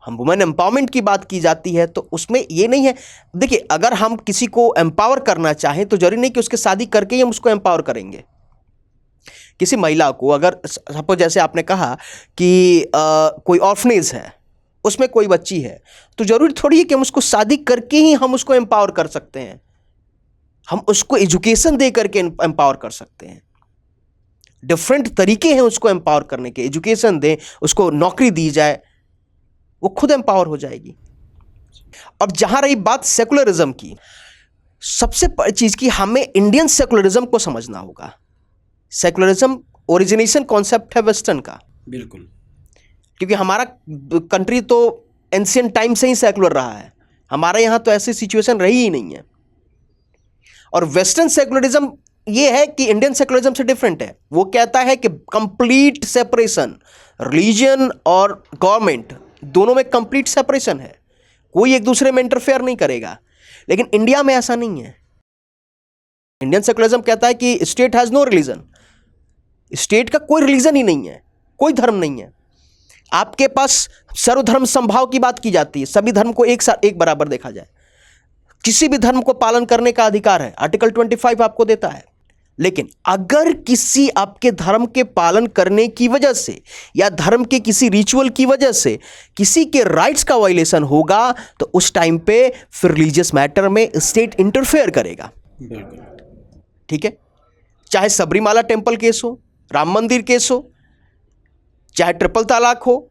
हम वुमेन एम्पावरमेंट की बात की जाती है तो उसमें ये नहीं है। देखिए, अगर हम किसी को एम्पावर करना चाहें तो जरूरी नहीं कि उसके शादी करके ही हम उसको एम्पावर करेंगे। किसी महिला को अगर सपोज जैसे आपने कहा कि कोई ऑर्फनेज है, उसमें कोई बच्ची है, तो जरूरी थोड़ी है कि हम उसको शादी करके ही हम उसको एम्पावर कर सकते हैं। हम उसको एजुकेशन दे करके एम्पावर कर सकते हैं। डिफरेंट तरीके हैं उसको एम्पावर करने के, एजुकेशन दें, उसको नौकरी दी जाए, वो खुद एम्पावर हो जाएगी। अब जहां रही बात सेकुलरिज्म की, सबसे बड़ी चीज की हमें इंडियन सेकुलरिज्म को समझना होगा। सेकुलरिज्म ओरिजिनेशन कॉन्सेप्ट है वेस्टर्न का, बिल्कुल, क्योंकि हमारा कंट्री तो एंशिएंट टाइम से ही सेकुलर रहा है, हमारे यहाँ तो ऐसी सिचुएशन रही ही नहीं है। और वेस्टर्न सेकुलरिज्म ये है कि इंडियन सेकुलरिज्म से डिफरेंट है। वो कहता है कि कंप्लीट सेपरेशन, रिलीजन और गवर्नमेंट दोनों में कंप्लीट सेपरेशन है, कोई एक दूसरे में इंटरफेयर नहीं करेगा। लेकिन इंडिया में ऐसा नहीं है। इंडियन सेकुलरिज्म कहता है कि state has no religion, state का कोई रिलीजन ही नहीं है, कोई धर्म नहीं है। आपके पास सर्वधर्म समभाव की बात की जाती है, सभी धर्म को एक बराबर देखा जाए, किसी भी धर्म को पालन करने का अधिकार है, आर्टिकल 25 आपको देता है। लेकिन अगर किसी आपके धर्म के पालन करने की वजह से या धर्म के किसी रिचुअल की वजह से किसी के राइट्स का वायलेशन होगा तो उस टाइम पे फिर रिलीजियस मैटर में स्टेट इंटरफेयर करेगा। बिल्कुल, ठीक है, चाहे सबरीमाला टेम्पल केस हो, राम मंदिर केस हो, चाहे ट्रिपल तलाक हो,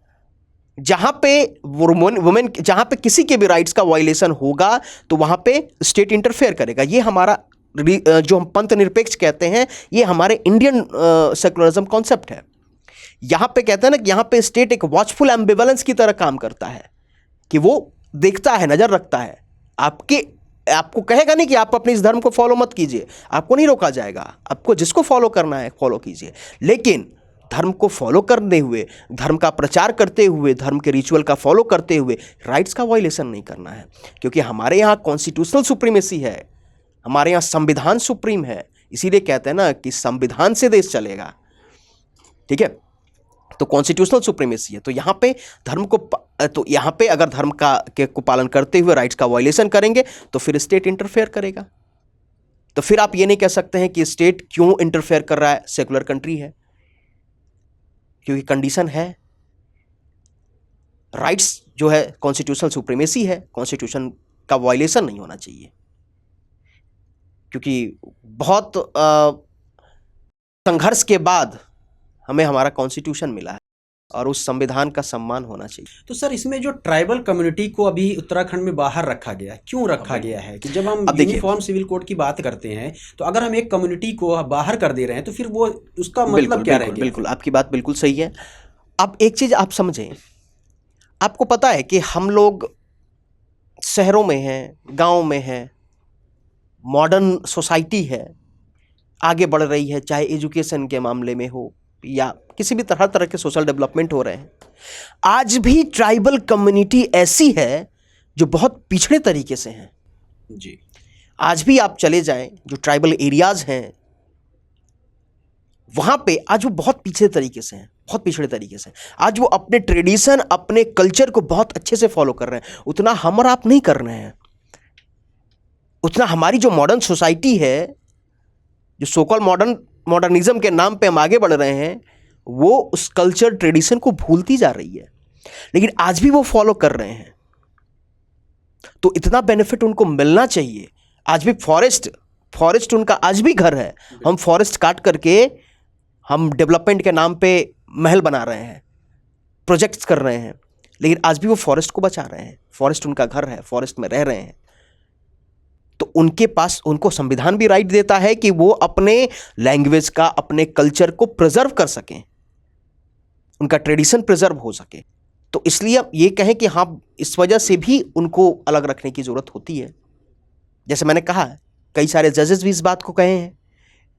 जहां पे वुमेन, जहां पे किसी के भी राइट्स का वायलेशन होगा तो वहां पे स्टेट इंटरफेयर करेगा। ये हमारा जो हम पंथ निरपेक्ष कहते हैं, ये हमारे इंडियन सेकुलरिज्म कॉन्सेप्ट है। यहां पे कहते हैं ना कि यहां पे स्टेट एक वॉचफुल एम्बिवेलेंस की तरह काम करता है, कि वो देखता है, नजर रखता है, आपको कहेगा नहीं कि आप अपने इस धर्म को फॉलो मत कीजिए, आपको नहीं रोका जाएगा, आपको जिसको फॉलो करना है फॉलो कीजिए, लेकिन धर्म को फॉलो करते हुए, धर्म का प्रचार करते हुए, धर्म के रिचुअल का फॉलो करते हुए राइट्स का वायलेशन नहीं करना है। क्योंकि हमारे यहाँ कॉन्स्टिट्यूशनल सुप्रीमेसी है, हमारे यहाँ संविधान सुप्रीम है। इसीलिए कहते हैं ना कि संविधान से देश चलेगा। ठीक है, तो कॉन्स्टिट्यूशनल सुप्रीमेसी है। तो यहाँ पे धर्म को तो यहाँ पे अगर धर्म को पालन करते हुए राइट्स का वायलेशन करेंगे तो फिर स्टेट इंटरफेयर करेगा। तो फिर आप ये नहीं कह सकते हैं कि स्टेट क्यों इंटरफेयर कर रहा है, सेकुलर कंट्री है, क्योंकि कंडीशन है, राइट्स जो है कॉन्स्टिट्यूशनल सुप्रीमेसी है, कॉन्स्टिट्यूशन का वायलेशन नहीं होना चाहिए, क्योंकि बहुत संघर्ष के बाद हमें हमारा कॉन्स्टिट्यूशन मिला है और उस संविधान का सम्मान होना चाहिए। तो सर इसमें जो ट्राइबल कम्युनिटी को अभी उत्तराखंड में बाहर रखा गया है, क्यों रखा गया है? कि जब हम यूनिफॉर्म सिविल कोड की बात करते हैं तो अगर हम एक कम्युनिटी को बाहर कर दे रहे हैं तो फिर वो उसका मतलब क्या रहेगा? बिल्कुल, आपकी बात बिल्कुल सही है। अब एक चीज आप समझें, आपको पता है कि हम लोग शहरों में हैं, गांव में हैं, मॉडर्न सोसाइटी है, आगे बढ़ रही है, चाहे एजुकेशन के मामले में हो या किसी भी तरह के सोशल डेवलपमेंट हो रहे हैं। आज भी ट्राइबल कम्युनिटी ऐसी है जो बहुत पिछड़े तरीके से हैं जी। आज भी आप चले जाएं, जो ट्राइबल एरियाज हैं वहां पे आज वो बहुत पिछड़े तरीके से हैं, बहुत पिछड़े तरीके से। आज वो अपने ट्रेडिशन, अपने कल्चर को बहुत अच्छे से फॉलो कर रहे हैं। उतना हम और आप नहीं कर रहे हैं, उतना हमारी जो मॉडर्न सोसाइटी है, जो सोकॉल मॉडर्निज्म के नाम पे हम आगे बढ़ रहे हैं, वो उस कल्चर ट्रेडिशन को भूलती जा रही है, लेकिन आज भी वो फॉलो कर रहे हैं। तो इतना बेनिफिट उनको मिलना चाहिए। आज भी फॉरेस्ट उनका आज भी घर है। हम फॉरेस्ट काट करके हम डेवलपमेंट के नाम पे महल बना रहे हैं, प्रोजेक्ट्स कर रहे हैं, लेकिन आज भी वो फॉरेस्ट को बचा रहे हैं। फॉरेस्ट उनका घर है, फॉरेस्ट में रह रहे हैं। तो उनके पास, उनको संविधान भी राइट देता है कि वो अपने लैंग्वेज का, अपने कल्चर को प्रिजर्व कर सकें, उनका ट्रेडिशन प्रिजर्व हो सके। तो इसलिए आप ये कहें कि हाँ, इस वजह से भी उनको अलग रखने की ज़रूरत होती है। जैसे मैंने कहा, कई सारे जजेस भी इस बात को कहे हैं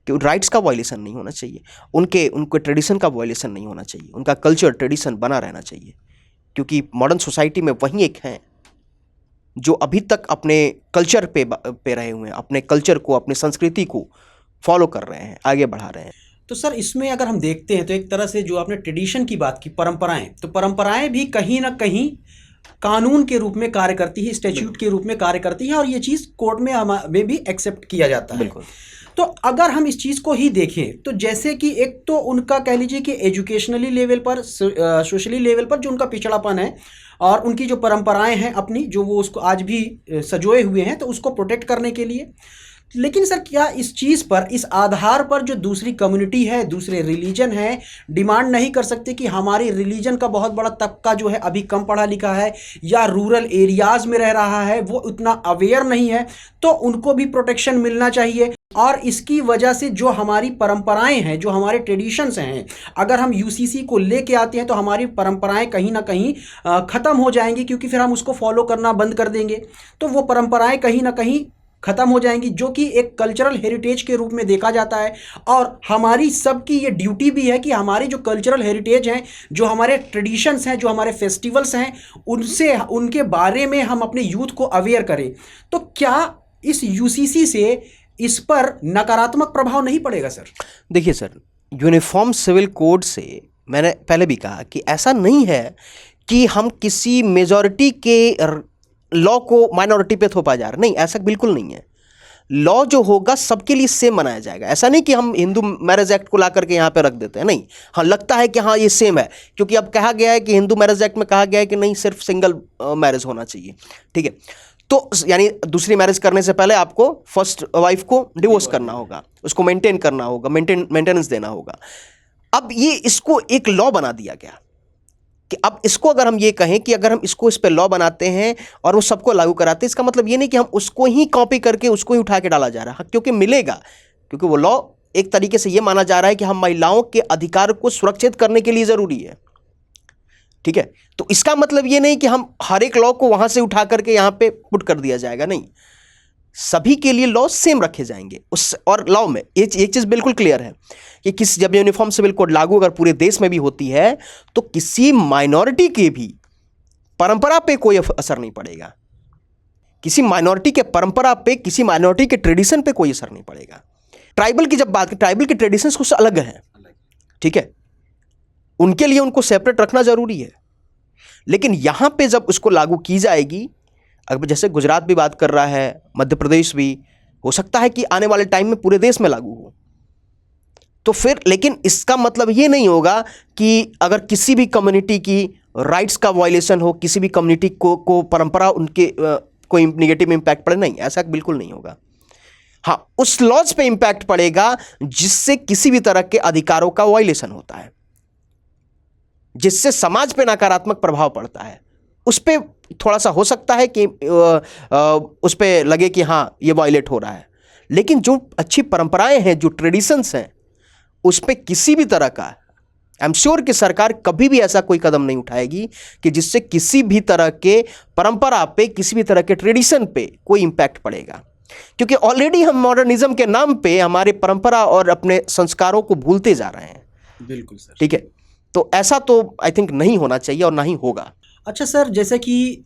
कि राइट्स का वायलेशन नहीं होना चाहिए, उनके ट्रेडिशन का वायलेशन नहीं होना चाहिए, उनका कल्चर ट्रेडिशन बना रहना चाहिए, क्योंकि मॉडर्न सोसाइटी में वही एक हैं जो अभी तक अपने कल्चर पे रहे हुए हैं, अपने कल्चर को, अपनी संस्कृति को फॉलो कर रहे हैं, आगे बढ़ा रहे हैं। तो सर इसमें अगर हम देखते हैं तो एक तरह से जो आपने ट्रेडिशन की बात की, परंपराएं, तो परंपराएं भी कहीं ना कहीं कानून के रूप में कार्य करती है, स्टैट्यूट के रूप में कार्य करती है, और ये चीज़ कोर्ट में भी एक्सेप्ट किया जाता है। बिल्कुल। तो अगर हम इस चीज़ को ही देखें तो जैसे कि एक तो उनका कह लीजिए कि एजुकेशनली लेवल पर, सोशली लेवल पर जो उनका पिछड़ापन है और उनकी जो परंपराएं हैं अपनी, जो वो उसको आज भी सजोए हुए हैं, तो उसको प्रोटेक्ट करने के लिए। लेकिन सर क्या इस चीज़ पर, इस आधार पर जो दूसरी कम्युनिटी है, दूसरे रिलीजन है, डिमांड नहीं कर सकते कि हमारी रिलीजन का बहुत बड़ा तबका जो है अभी कम पढ़ा लिखा है या रूरल एरियाज़ में रह रहा है, वो उतना अवेयर नहीं है, तो उनको भी प्रोटेक्शन मिलना चाहिए। और इसकी वजह से जो हमारी परंपराएं हैं, जो हमारे ट्रेडिशंस हैं, अगर हम यूसीसी को लेके आते हैं तो हमारी परंपराएं कहीं ना कहीं ख़त्म हो जाएंगी, क्योंकि फिर हम उसको फॉलो करना बंद कर देंगे, तो वो परंपराएं कहीं ना कहीं ख़त्म हो जाएंगी, जो कि एक कल्चरल हेरिटेज के रूप में देखा जाता है। और हमारी सबकी ये ड्यूटी भी है कि हमारी जो कल्चरल हेरिटेज हैं, जो हमारे ट्रेडिशंस हैं, जो हमारे फेस्टिवल्स हैं, उनके बारे में हम अपने यूथ को अवेयर करें। तो क्या इस यूसीसी से इस पर नकारात्मक प्रभाव नहीं पड़ेगा सर? देखिए सर, यूनिफॉर्म सिविल कोड से मैंने पहले भी कहा कि ऐसा नहीं है कि हम किसी मेजॉरिटी के लॉ को माइनॉरिटी पे थोपा जा रहा, नहीं, ऐसा बिल्कुल नहीं है। लॉ जो होगा सबके लिए सेम बनाया जाएगा। ऐसा नहीं कि हम हिंदू मैरिज एक्ट को ला करके यहाँ पे रख देते हैं, नहीं। हाँ, लगता है कि हाँ ये सेम है, क्योंकि अब कहा गया है कि हिंदू मैरिज एक्ट में कहा गया है कि नहीं, सिर्फ सिंगल मैरिज होना चाहिए, ठीक है। तो यानी दूसरी मैरिज करने से पहले आपको फर्स्ट वाइफ को डिवोर्स करना होगा, उसको मेंटेन करना होगा, मेंटेनेंस देना होगा। अब ये इसको एक लॉ बना दिया गया कि अब इसको अगर हम ये कहें कि अगर हम इसको इस पे लॉ बनाते हैं और वो सबको लागू कराते हैं, इसका मतलब ये नहीं कि हम उसको ही कॉपी करके उसको ही उठा के डाला जा रहा है, क्योंकि मिलेगा, क्योंकि वो लॉ एक तरीके से ये माना जा रहा है कि हम महिलाओं के अधिकार को सुरक्षित करने के लिए ज़रूरी है, ठीक है। तो इसका मतलब ये नहीं कि हम हर एक लॉ को वहां से उठा करके यहाँ पे पुट कर दिया जाएगा, नहीं। सभी के लिए लॉ सेम रखे जाएंगे उस, और लॉ में एक चीज़ बिल्कुल क्लियर है कि जब यूनिफॉर्म सिविल कोड लागू अगर पूरे देश में भी होती है तो किसी माइनॉरिटी के भी परंपरा पे कोई असर नहीं पड़ेगा, किसी माइनॉरिटी के परंपरा पे, किसी माइनॉरिटी के ट्रेडिशन पे कोई असर नहीं पड़ेगा। ट्राइबल की जब बात, ट्राइबल के ट्रेडिशंस कुछ अलग हैं, ठीक है। उनके लिए उनको सेपरेट रखना जरूरी है। लेकिन यहां पे जब उसको लागू की जाएगी, अब जैसे गुजरात भी बात कर रहा है, मध्य प्रदेश भी, हो सकता है कि आने वाले टाइम में पूरे देश में लागू हो, तो फिर लेकिन इसका मतलब ये नहीं होगा कि अगर किसी भी कम्युनिटी की राइट्स का वायलेशन हो, किसी भी कम्युनिटी को परंपरा उनके कोई निगेटिव इम्पैक्ट पड़े, नहीं, ऐसा बिल्कुल नहीं होगा। हाँ, उस लॉज पे इम्पैक्ट पड़ेगा जिससे किसी भी तरह के अधिकारों का वायलेशन होता है, जिससे समाज पे नकारात्मक प्रभाव पड़ता है, उस पे थोड़ा सा हो सकता है कि उस पे लगे कि हाँ ये वायलेट हो रहा है। लेकिन जो अच्छी परंपराएं हैं, जो ट्रेडिशंस हैं, उस पे किसी भी तरह का, आई एम श्योर कि सरकार कभी भी ऐसा कोई कदम नहीं उठाएगी कि जिससे किसी भी तरह के परंपरा पे, किसी भी तरह के ट्रेडिशन पे कोई इंपैक्ट पड़ेगा। क्योंकि ऑलरेडी हम मॉडर्निज्म के नाम पे हमारे परंपरा और अपने संस्कारों को भूलते जा रहे हैं। बिल्कुल सर। ठीक है, तो ऐसा तो आई थिंक नहीं होना चाहिए और ना ही होगा। अच्छा सर, जैसे कि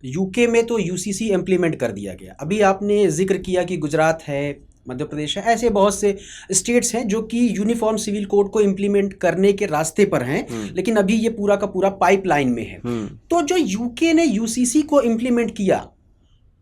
यूके में तो यूसीसी इम्प्लीमेंट कर दिया गया, अभी आपने जिक्र किया कि गुजरात है, मध्य प्रदेश है, ऐसे बहुत से स्टेट्स हैं जो कि यूनिफॉर्म सिविल कोड को इम्प्लीमेंट करने के रास्ते पर हैं, लेकिन अभी ये पूरा का पूरा पाइपलाइन में है। तो जो यूके ने यूसीसी को इम्प्लीमेंट किया,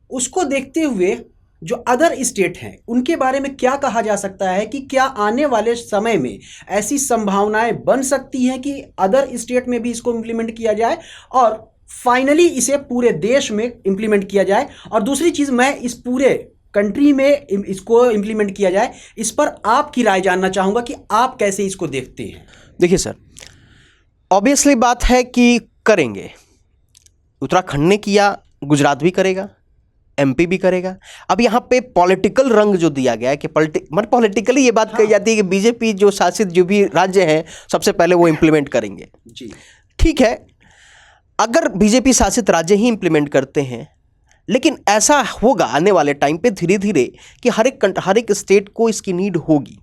उसको देखते हुए जो अदर स्टेट हैं उनके बारे में क्या कहा जा सकता है कि क्या आने वाले समय में ऐसी संभावनाएं बन सकती हैं कि अदर स्टेट में भी इसको इम्प्लीमेंट किया जाए और फाइनली इसे पूरे देश में इम्प्लीमेंट किया जाए? और दूसरी चीज़, मैं इस पूरे कंट्री में इसको इम्प्लीमेंट किया जाए, इस पर आपकी राय जानना चाहूँगा कि आप कैसे इसको देखते हैं। देखिए सर, ऑब्वियसली बात है कि करेंगे। उत्तराखंड ने किया, गुजरात भी करेगा, एमपी भी करेगा। अब यहाँ पे पॉलिटिकल रंग जो दिया गया है कि मतलब पॉलिटिकली ये बात कही जाती है कि बीजेपी जो शासित जो भी राज्य हैं सबसे पहले वो इम्प्लीमेंट करेंगे। जी ठीक है, अगर बीजेपी शासित राज्य ही इम्प्लीमेंट करते हैं, लेकिन ऐसा होगा आने वाले टाइम पे धीरे धीरे कि हर एक स्टेट को इसकी नीड होगी।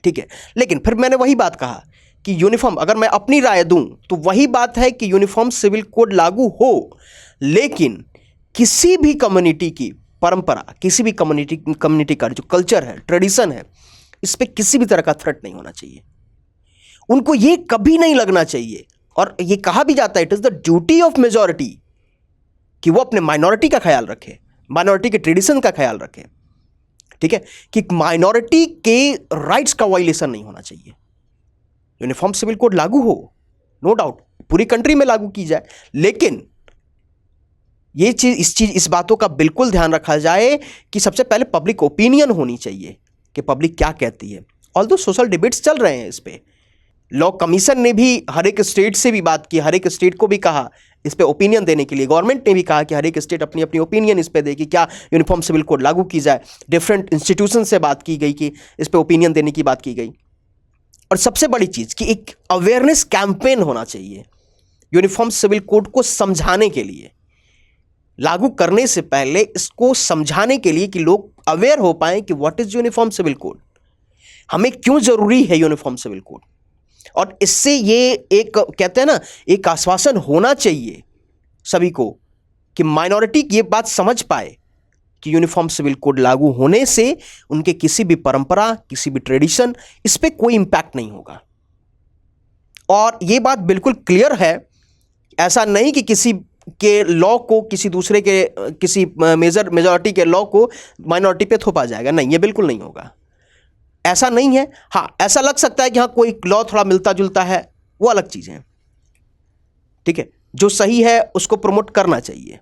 ठीक है, लेकिन फिर मैंने वही बात कहा कि यूनिफॉर्म, अगर मैं अपनी राय दूं तो वही बात है कि यूनिफॉर्म सिविल कोड लागू हो, लेकिन किसी भी कम्युनिटी की परंपरा, किसी भी कम्युनिटी का जो कल्चर है, ट्रेडिशन है, इस पर किसी भी तरह का थ्रेट नहीं होना चाहिए। उनको ये कभी नहीं लगना चाहिए, और ये कहा भी जाता है it is the duty of majority कि वो अपने माइनॉरिटी का ख्याल रखे, माइनॉरिटी के ट्रेडिशन का ख्याल रखे। ठीक है, कि माइनॉरिटी के राइट्स का वायलेशन नहीं होना चाहिए। यूनिफॉर्म सिविल कोड लागू हो, नो डाउट पूरी कंट्री में लागू की जाए, लेकिन ये इस बातों का बिल्कुल ध्यान रखा जाए कि सबसे पहले पब्लिक ओपिनियन होनी चाहिए कि पब्लिक क्या कहती है। ऑल्दो सोशल डिबेट्स चल रहे हैं इस पे, लॉ कमीशन ने भी हर एक स्टेट से भी बात की, हर एक स्टेट को भी कहा इस पे ओपिनियन देने के लिए, गवर्नमेंट ने भी कहा कि हर एक स्टेट अपनी अपनी ओपिनियन इस पे दे कि क्या यूनिफॉर्म सिविल कोड लागू की जाए। डिफरेंट इंस्टीट्यूशन से बात की गई कि इस पे ओपिनियन देने की बात की गई। और सबसे बड़ी चीज़ कि एक अवेयरनेस कैंपेन होना चाहिए यूनिफॉर्म सिविल कोड को समझाने के लिए, लागू करने से पहले इसको समझाने के लिए कि लोग अवेयर हो पाएं कि what is uniform civil code, हमें क्यों जरूरी है यूनिफॉर्म सिविल कोड। और इससे ये एक कहते हैं ना, एक आश्वासन होना चाहिए सभी को कि माइनॉरिटी ये बात समझ पाए कि यूनिफॉर्म सिविल कोड लागू होने से उनके किसी भी परंपरा, किसी भी ट्रेडिशन, इस पे कोई इंपैक्ट नहीं होगा। और ये बात बिल्कुल क्लियर है, ऐसा नहीं कि किसी के लॉ को किसी दूसरे के, किसी मेजॉरिटी के लॉ को माइनॉरिटी पे थोपा जाएगा, नहीं, ये बिल्कुल नहीं होगा, ऐसा नहीं है। हाँ, ऐसा लग सकता है कि हाँ कोई लॉ थोड़ा मिलता जुलता है, वो अलग चीज़ है। ठीक है, जो सही है उसको प्रमोट करना चाहिए।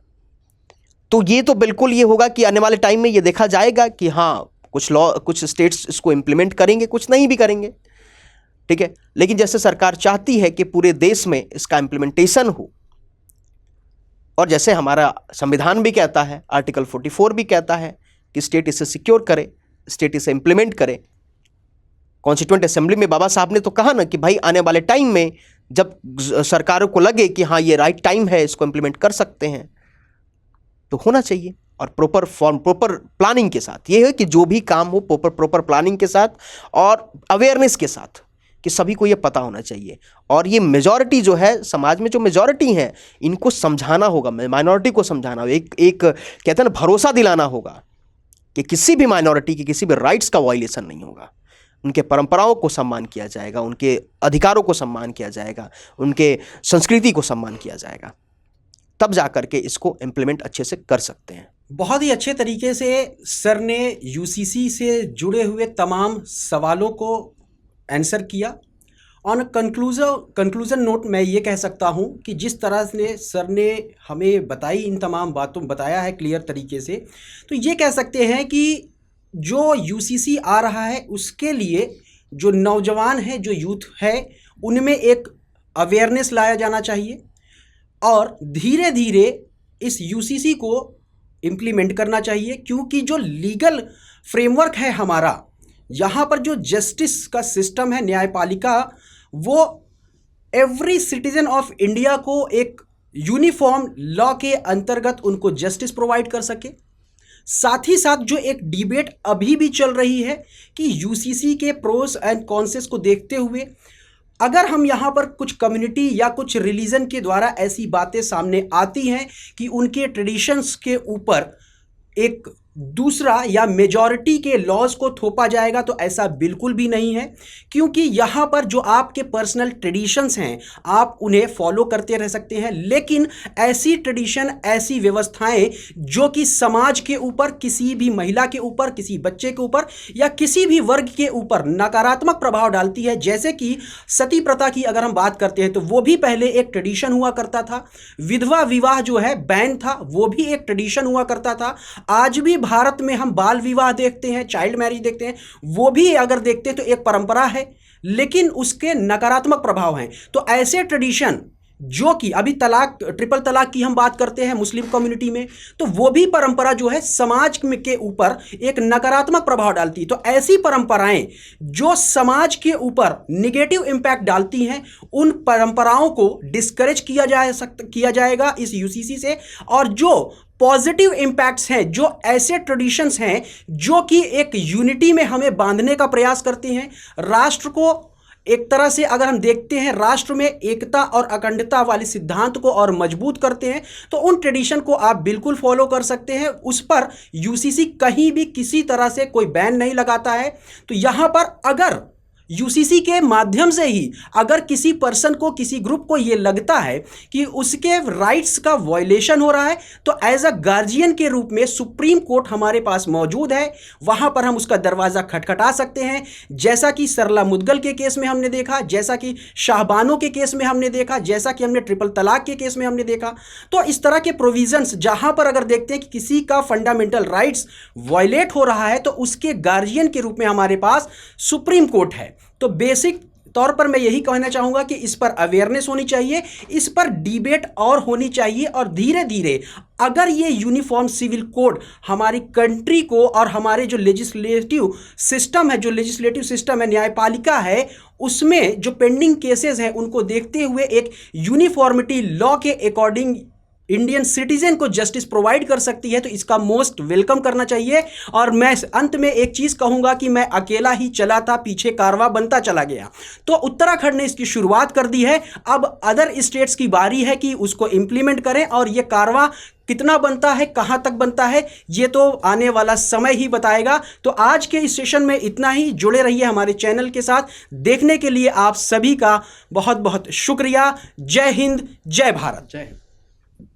तो ये तो बिल्कुल ये होगा कि आने वाले टाइम में ये देखा जाएगा कि हाँ कुछ स्टेट्स इसको इम्प्लीमेंट करेंगे, कुछ नहीं भी करेंगे। ठीक है, लेकिन जैसे सरकार चाहती है कि पूरे देश में इसका इम्प्लीमेंटेशन हो, और जैसे हमारा संविधान भी कहता है, आर्टिकल 44 भी कहता है कि स्टेट इसे सिक्योर करे, स्टेट इसे इम्प्लीमेंट करे। कॉन्स्टिट्यूएंट असेंबली में बाबा साहब ने तो कहा ना कि भाई आने वाले टाइम में जब सरकारों को लगे कि हाँ ये राइट टाइम है, इसको इम्प्लीमेंट कर सकते हैं, तो होना चाहिए। और प्रॉपर प्लानिंग के साथ, ये है कि जो भी काम हो प्रॉपर प्लानिंग के साथ और अवेयरनेस के साथ, कि सभी को ये पता होना चाहिए। और ये मेजॉरिटी जो है, समाज में जो मेजॉरिटी है, इनको समझाना होगा, माइनॉरिटी को समझाना होगा, एक कहते हैं ना भरोसा दिलाना होगा कि किसी भी माइनॉरिटी के किसी भी राइट्स का वायलेशन नहीं होगा। उनके परंपराओं को सम्मान किया जाएगा, उनके अधिकारों को सम्मान किया जाएगा, उनके संस्कृति को सम्मान किया जाएगा, तब जा कर के इसको इम्प्लीमेंट अच्छे से कर सकते हैं। बहुत ही अच्छे तरीके से सर ने यूसीसी से जुड़े हुए तमाम सवालों को आंसर किया। ऑन कंक्लूजन नोट मैं ये कह सकता हूँ कि जिस तरह से सर ने हमें बताई, इन तमाम बातों बताया है क्लियर तरीके से, तो ये कह सकते हैं कि जो यूसीसी आ रहा है उसके लिए जो नौजवान है, जो यूथ है, उनमें एक अवेयरनेस लाया जाना चाहिए और धीरे धीरे इस यूसीसी को इम्प्लीमेंट करना चाहिए, क्योंकि जो लीगल फ्रेमवर्क है हमारा, यहाँ पर जो जस्टिस का सिस्टम है, न्यायपालिका, वो एवरी सिटीजन ऑफ इंडिया को एक यूनिफॉर्म लॉ के अंतर्गत उनको जस्टिस प्रोवाइड कर सके। साथ ही साथ जो एक डिबेट अभी भी चल रही है कि यूसीसी के प्रोस एंड कॉन्सेस को देखते हुए अगर हम यहाँ पर कुछ कम्युनिटी या कुछ रिलीजन के द्वारा ऐसी बातें सामने आती हैं कि उनके ट्रेडिशंस के ऊपर एक दूसरा या मेजॉरिटी के लॉज को थोपा जाएगा, तो ऐसा बिल्कुल भी नहीं है, क्योंकि यहाँ पर जो आपके पर्सनल ट्रेडिशंस हैं आप उन्हें फॉलो करते रह सकते हैं, लेकिन ऐसी ट्रेडिशन, ऐसी व्यवस्थाएं जो कि समाज के ऊपर, किसी भी महिला के ऊपर, किसी बच्चे के ऊपर या किसी भी वर्ग के ऊपर नकारात्मक प्रभाव डालती है, जैसे कि सती प्रथा की अगर हम बात करते हैं तो वो भी पहले एक ट्रेडिशन हुआ करता था। विधवा विवाह जो है बैन था, वो भी एक ट्रेडिशन हुआ करता था। आज भी भारत में हम बाल विवाह देखते हैं, चाइल्ड मैरिज देखते हैं, वो भी अगर देखते हैं तो एक परंपरा है, लेकिन उसके नकारात्मक प्रभाव हैं। तो ऐसे ट्रेडिशन जो कि अभी तलाक, ट्रिपल तलाक की हम बात करते हैं मुस्लिम कम्युनिटी में, तो वो भी परंपरा जो है समाज के ऊपर एक नकारात्मक प्रभाव डालती है। तो ऐसी परंपराएं जो समाज के ऊपर निगेटिव इंपैक्ट डालती हैं, उन परंपराओं को डिस्करेज किया जाएगा इस यूसीसी से। और जो पॉजिटिव इंपैक्ट्स हैं, जो ऐसे ट्रेडिशंस हैं जो कि एक यूनिटी में हमें बांधने का प्रयास करते हैं, राष्ट्र को एक तरह से अगर हम देखते हैं, राष्ट्र में एकता और अखंडता वाले सिद्धांत को और मजबूत करते हैं, तो उन ट्रेडिशन को आप बिल्कुल फॉलो कर सकते हैं। उस पर यूसीसी कहीं भी किसी तरह से कोई बैन नहीं लगाता है। तो यहाँ पर अगर यूसीसी के माध्यम से ही अगर किसी पर्सन को, किसी ग्रुप को ये लगता है कि उसके राइट्स का वायलेशन हो रहा है, तो एज अ गार्जियन के रूप में सुप्रीम कोर्ट हमारे पास मौजूद है, वहां पर हम उसका दरवाज़ा खटखटा सकते हैं। जैसा कि सरला मुदगल के केस में हमने देखा, जैसा कि शाहबानो के केस में हमने देखा, जैसा कि हमने ट्रिपल तलाक के केस में हमने देखा। तो इस तरह के प्रोविजंस जहां पर अगर देखते हैं कि किसी का फंडामेंटल राइट्स वायलेट हो रहा है, तो उसके गार्जियन के रूप में हमारे पास सुप्रीम कोर्ट है। तो बेसिक तौर पर मैं यही कहना चाहूँगा कि इस पर अवेयरनेस होनी चाहिए, इस पर डिबेट और होनी चाहिए, और धीरे धीरे अगर ये यूनिफॉर्म सिविल कोड हमारी कंट्री को और हमारे जो लेजिस्लेटिव सिस्टम है, जो लेजिस्लेटिव सिस्टम है, न्यायपालिका है, उसमें जो पेंडिंग केसेस हैं उनको देखते हुए एक यूनिफॉर्मिटी लॉ के अकॉर्डिंग इंडियन सिटीजन को जस्टिस प्रोवाइड कर सकती है, तो इसका मोस्ट वेलकम करना चाहिए। और मैं अंत में एक चीज़ कहूँगा कि मैं अकेला ही चला था, पीछे कारवां बनता चला गया। तो उत्तराखंड ने इसकी शुरुआत कर दी है, अब अदर स्टेट्स की बारी है कि उसको इम्प्लीमेंट करें, और ये कारवां कितना बनता है, कहाँ तक बनता है, ये तो आने वाला समय ही बताएगा। तो आज के इस सेशन में इतना ही। जुड़े रहिए हमारे चैनल के साथ। देखने के लिए आप सभी का बहुत बहुत शुक्रिया। जय हिंद, जय भारत, जय हिंद।